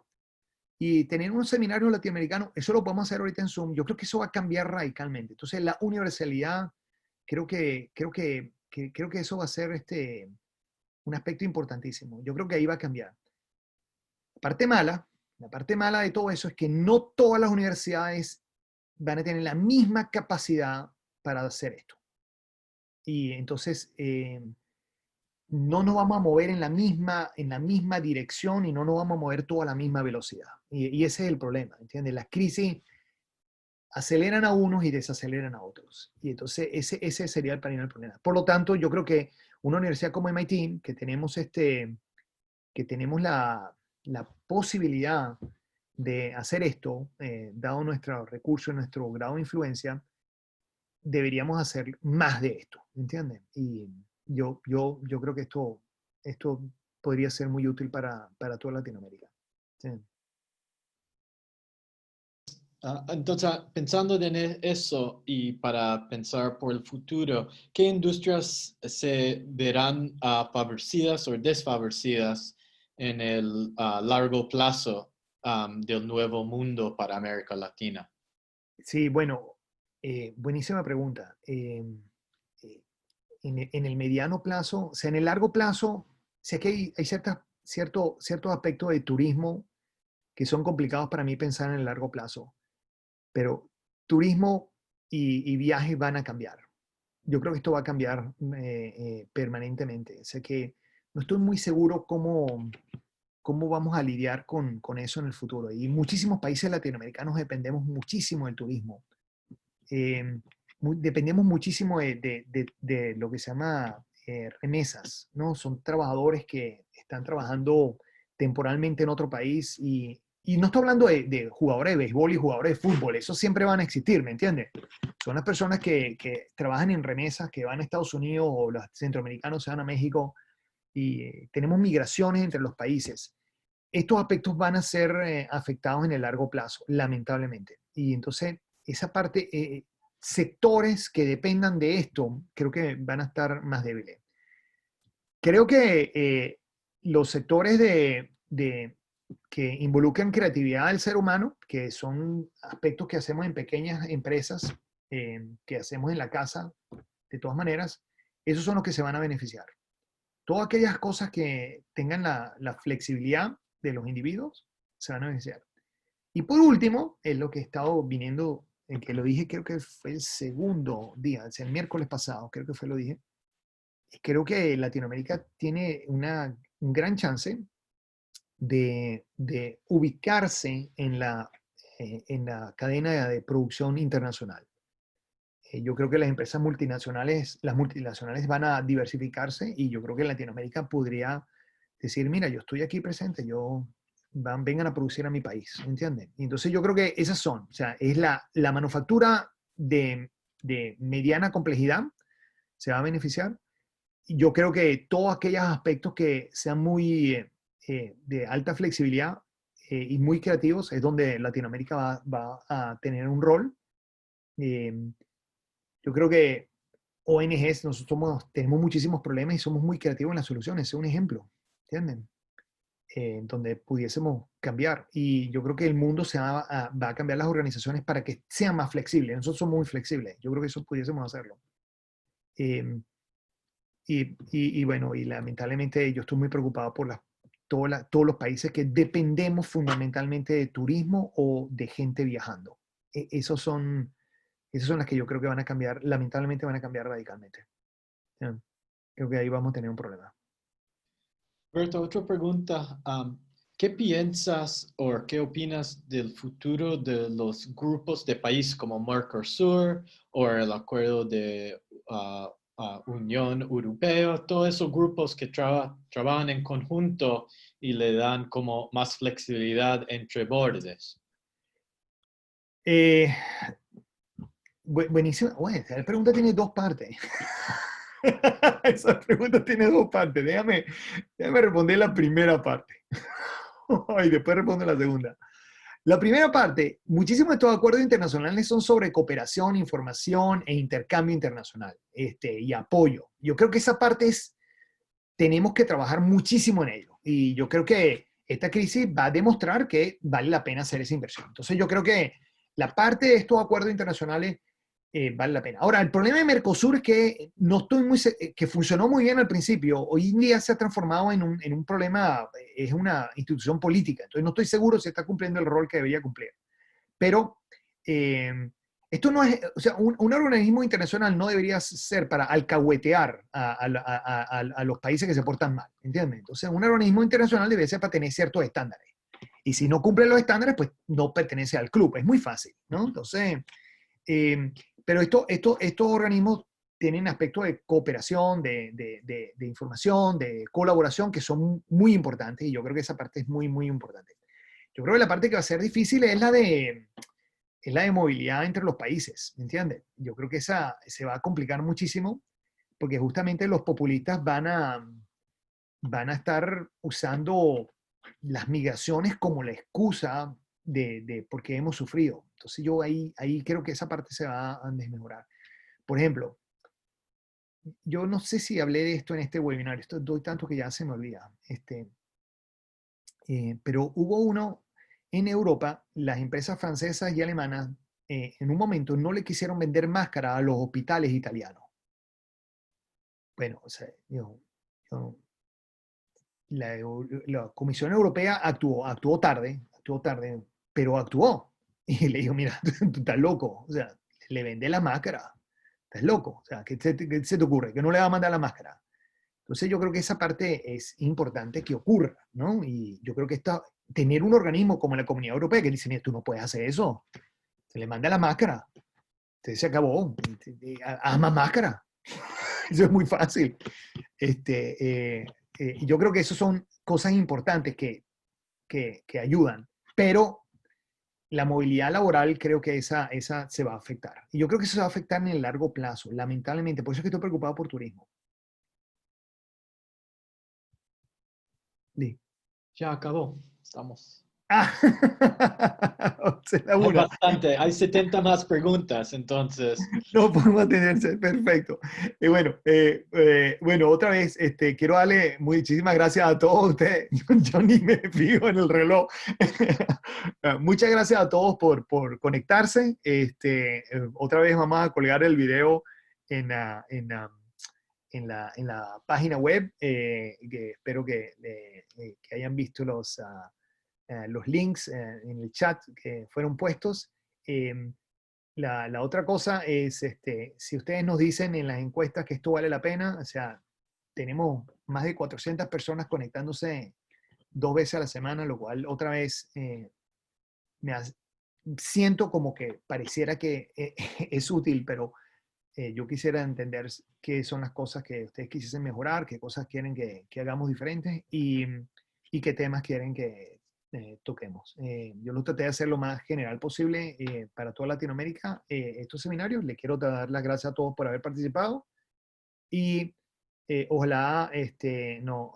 Y tener un seminario latinoamericano, eso lo podemos hacer ahorita en Zoom. Yo creo que eso va a cambiar radicalmente. Entonces, la universalidad, creo que eso va a ser un aspecto importantísimo. Yo creo que ahí va a cambiar. La parte mala de todo eso es que no todas las universidades van a tener la misma capacidad para hacer esto. Y entonces no nos vamos a mover en la misma dirección y no nos vamos a mover toda a la misma velocidad. Y ese es el problema, ¿entiendes? Las crisis aceleran a unos y desaceleran a otros. Y entonces ese sería el problema. Por lo tanto, yo creo que una universidad como MIT, que tenemos la posibilidad de hacer esto, dado nuestros recursos, nuestro grado de influencia, deberíamos hacer más de esto, ¿entiendes? Y yo creo que esto podría ser muy útil para toda Latinoamérica. Sí. Entonces, pensando en eso y para pensar por el futuro, ¿qué industrias se verán favorecidas o desfavorecidas en el largo plazo del nuevo mundo para América Latina? Sí, bueno, buenísima pregunta. En el mediano plazo, o sea, en el largo plazo, sé que hay ciertos aspectos de turismo que son complicados para mí pensar en el largo plazo, pero turismo y viajes van a cambiar. Yo creo que esto va a cambiar permanentemente. Sé que no estoy muy seguro cómo vamos a lidiar con eso en el futuro. Y muchísimos países latinoamericanos dependemos muchísimo del turismo. Eh, Dependemos muchísimo de lo que se llama remesas, ¿no? Son trabajadores que están trabajando temporalmente en otro país y no estoy hablando de jugadores de béisbol y jugadores de fútbol, esos siempre van a existir, ¿me entiendes? Son las personas que trabajan en remesas, que van a Estados Unidos o los centroamericanos se van a México y tenemos migraciones entre los países. Estos aspectos van a ser afectados en el largo plazo, lamentablemente. Y entonces, esa parte, sectores que dependan de esto, creo que van a estar más débiles. Creo que los sectores que involucran creatividad del ser humano, que son aspectos que hacemos en pequeñas empresas, que hacemos en la casa, de todas maneras, esos son los que se van a beneficiar. Todas aquellas cosas que tengan la flexibilidad de los individuos se van a beneficiar. Y por último, es lo que he estado viniendo, en que lo dije, creo que fue el segundo día, o sea, el miércoles pasado, creo que fue lo dije. Creo que Latinoamérica tiene un gran chance de ubicarse en la cadena de producción internacional. Yo creo que las multinacionales van a diversificarse y yo creo que Latinoamérica podría decir, mira, yo estoy aquí presente, vengan a producir a mi país, ¿entienden? Y entonces yo creo que esas son, o sea, es la manufactura de mediana complejidad se va a beneficiar. Y yo creo que todos aquellos aspectos que sean muy de alta flexibilidad y muy creativos es donde Latinoamérica va a tener un rol. Eh, yo creo que ONGs, tenemos muchísimos problemas y somos muy creativos en las soluciones. Es un ejemplo, ¿entienden? Donde pudiésemos cambiar. Y yo creo que el mundo va a cambiar las organizaciones para que sean más flexibles. Nosotros somos muy flexibles. Yo creo que eso pudiésemos hacerlo. Eh, y bueno, y lamentablemente yo estoy muy preocupado por todos los países que dependemos fundamentalmente de turismo o de gente viajando. Esas son las que yo creo que van a cambiar, lamentablemente van a cambiar radicalmente. ¿Ya? Creo que ahí vamos a tener un problema. Roberto, otra pregunta. ¿Qué piensas o qué opinas del futuro de los grupos de países como Mercosur o el acuerdo de Unión Europea? Todos esos grupos que trabajan en conjunto y le dan como más flexibilidad entre bordes. Eh, Buenísima. Bueno, esa pregunta tiene dos partes. Esa pregunta tiene dos partes. Déjame responder la primera parte. Y después respondo la segunda. La primera parte, muchísimos de estos acuerdos internacionales son sobre cooperación, información e intercambio internacional y apoyo. Yo creo que esa parte tenemos que trabajar muchísimo en ello. Y yo creo que esta crisis va a demostrar que vale la pena hacer esa inversión. Entonces yo creo que la parte de estos acuerdos internacionales vale la pena. Ahora, el problema de Mercosur es que que funcionó muy bien al principio, hoy en día se ha transformado en un problema, es una institución política, entonces no estoy seguro si está cumpliendo el rol que debería cumplir. Pero eh, esto no es, o sea, un organismo internacional no debería ser para alcahuetear a los países que se portan mal, ¿entiendes? Entonces, un organismo internacional debe ser para tener ciertos estándares. Y si no cumple los estándares, pues no pertenece al club. Es muy fácil, ¿no? Entonces, eh, pero estos organismos tienen aspectos de cooperación, de información, de colaboración que son muy importantes y yo creo que esa parte es muy, muy importante. Yo creo que la parte que va a ser difícil es la de movilidad entre los países, ¿me entiendes? Yo creo que esa se va a complicar muchísimo porque justamente los populistas van a estar usando las migraciones como la excusa de por qué hemos sufrido. Entonces yo ahí creo que esa parte se va a desmejorar. Por ejemplo, yo no sé si hablé de esto en este webinar, esto doy tanto que ya se me olvida. Pero hubo uno en Europa, las empresas francesas y alemanas en un momento no le quisieron vender máscara a los hospitales italianos. Bueno, o sea, la Comisión Europea actuó tarde, pero actuó. Y le dijo, mira, tú estás loco, o sea, le vende la máscara, estás loco, o sea, ¿qué se te ocurre? Que no le va a mandar la máscara. Entonces yo creo que esa parte es importante que ocurra, ¿no? Y yo creo que tener un organismo como la Comunidad Europea que dice, mira, tú no puedes hacer eso, se le manda la máscara, entonces se acabó, haz más máscara, eso es muy fácil. Y yo creo que eso son cosas importantes que ayudan, pero la movilidad laboral creo que esa se va a afectar. Y yo creo que eso se va a afectar en el largo plazo, lamentablemente, por eso es que estoy preocupado por turismo. Sí. Ya acabó. Estamos. Ah, será Hay una. bastante, hay 70 más preguntas, entonces. No podemos atenerse, perfecto. Y bueno, otra vez, quiero darle muchísimas gracias a todos ustedes. Yo ni me fijo en el reloj. Muchas gracias a todos por conectarse. Otra vez vamos a colgar el video en la página web, que espero que hayan visto los links en el chat que fueron puestos. La otra cosa es, si ustedes nos dicen en las encuestas que esto vale la pena, o sea, tenemos más de 400 personas conectándose 2 veces a la semana, lo cual otra vez me hace- siento como que pareciera que es útil, pero yo quisiera entender qué son las cosas que ustedes quisiesen mejorar, qué cosas quieren que hagamos diferentes y qué temas quieren que toquemos. Yo lo traté de hacer lo más general posible para toda Latinoamérica. Estos seminarios, le quiero dar las gracias a todos por haber participado y ojalá no,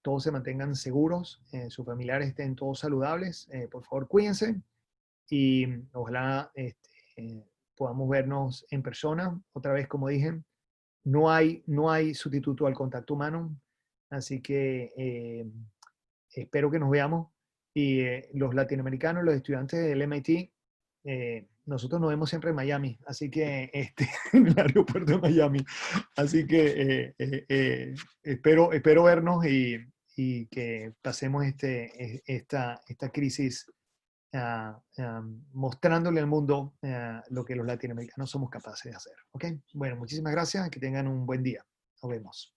todos se mantengan seguros, sus familiares estén todos saludables. Por favor, cuídense y ojalá podamos vernos en persona. Otra vez, como dije, no hay sustituto al contacto humano, así que espero que nos veamos. Y los latinoamericanos, los estudiantes del MIT, nosotros nos vemos siempre en Miami, así que en el aeropuerto de Miami. Así que espero vernos y que pasemos esta crisis mostrándole al mundo lo que los latinoamericanos somos capaces de hacer. ¿Ok? Bueno, muchísimas gracias. Que tengan un buen día. Nos vemos.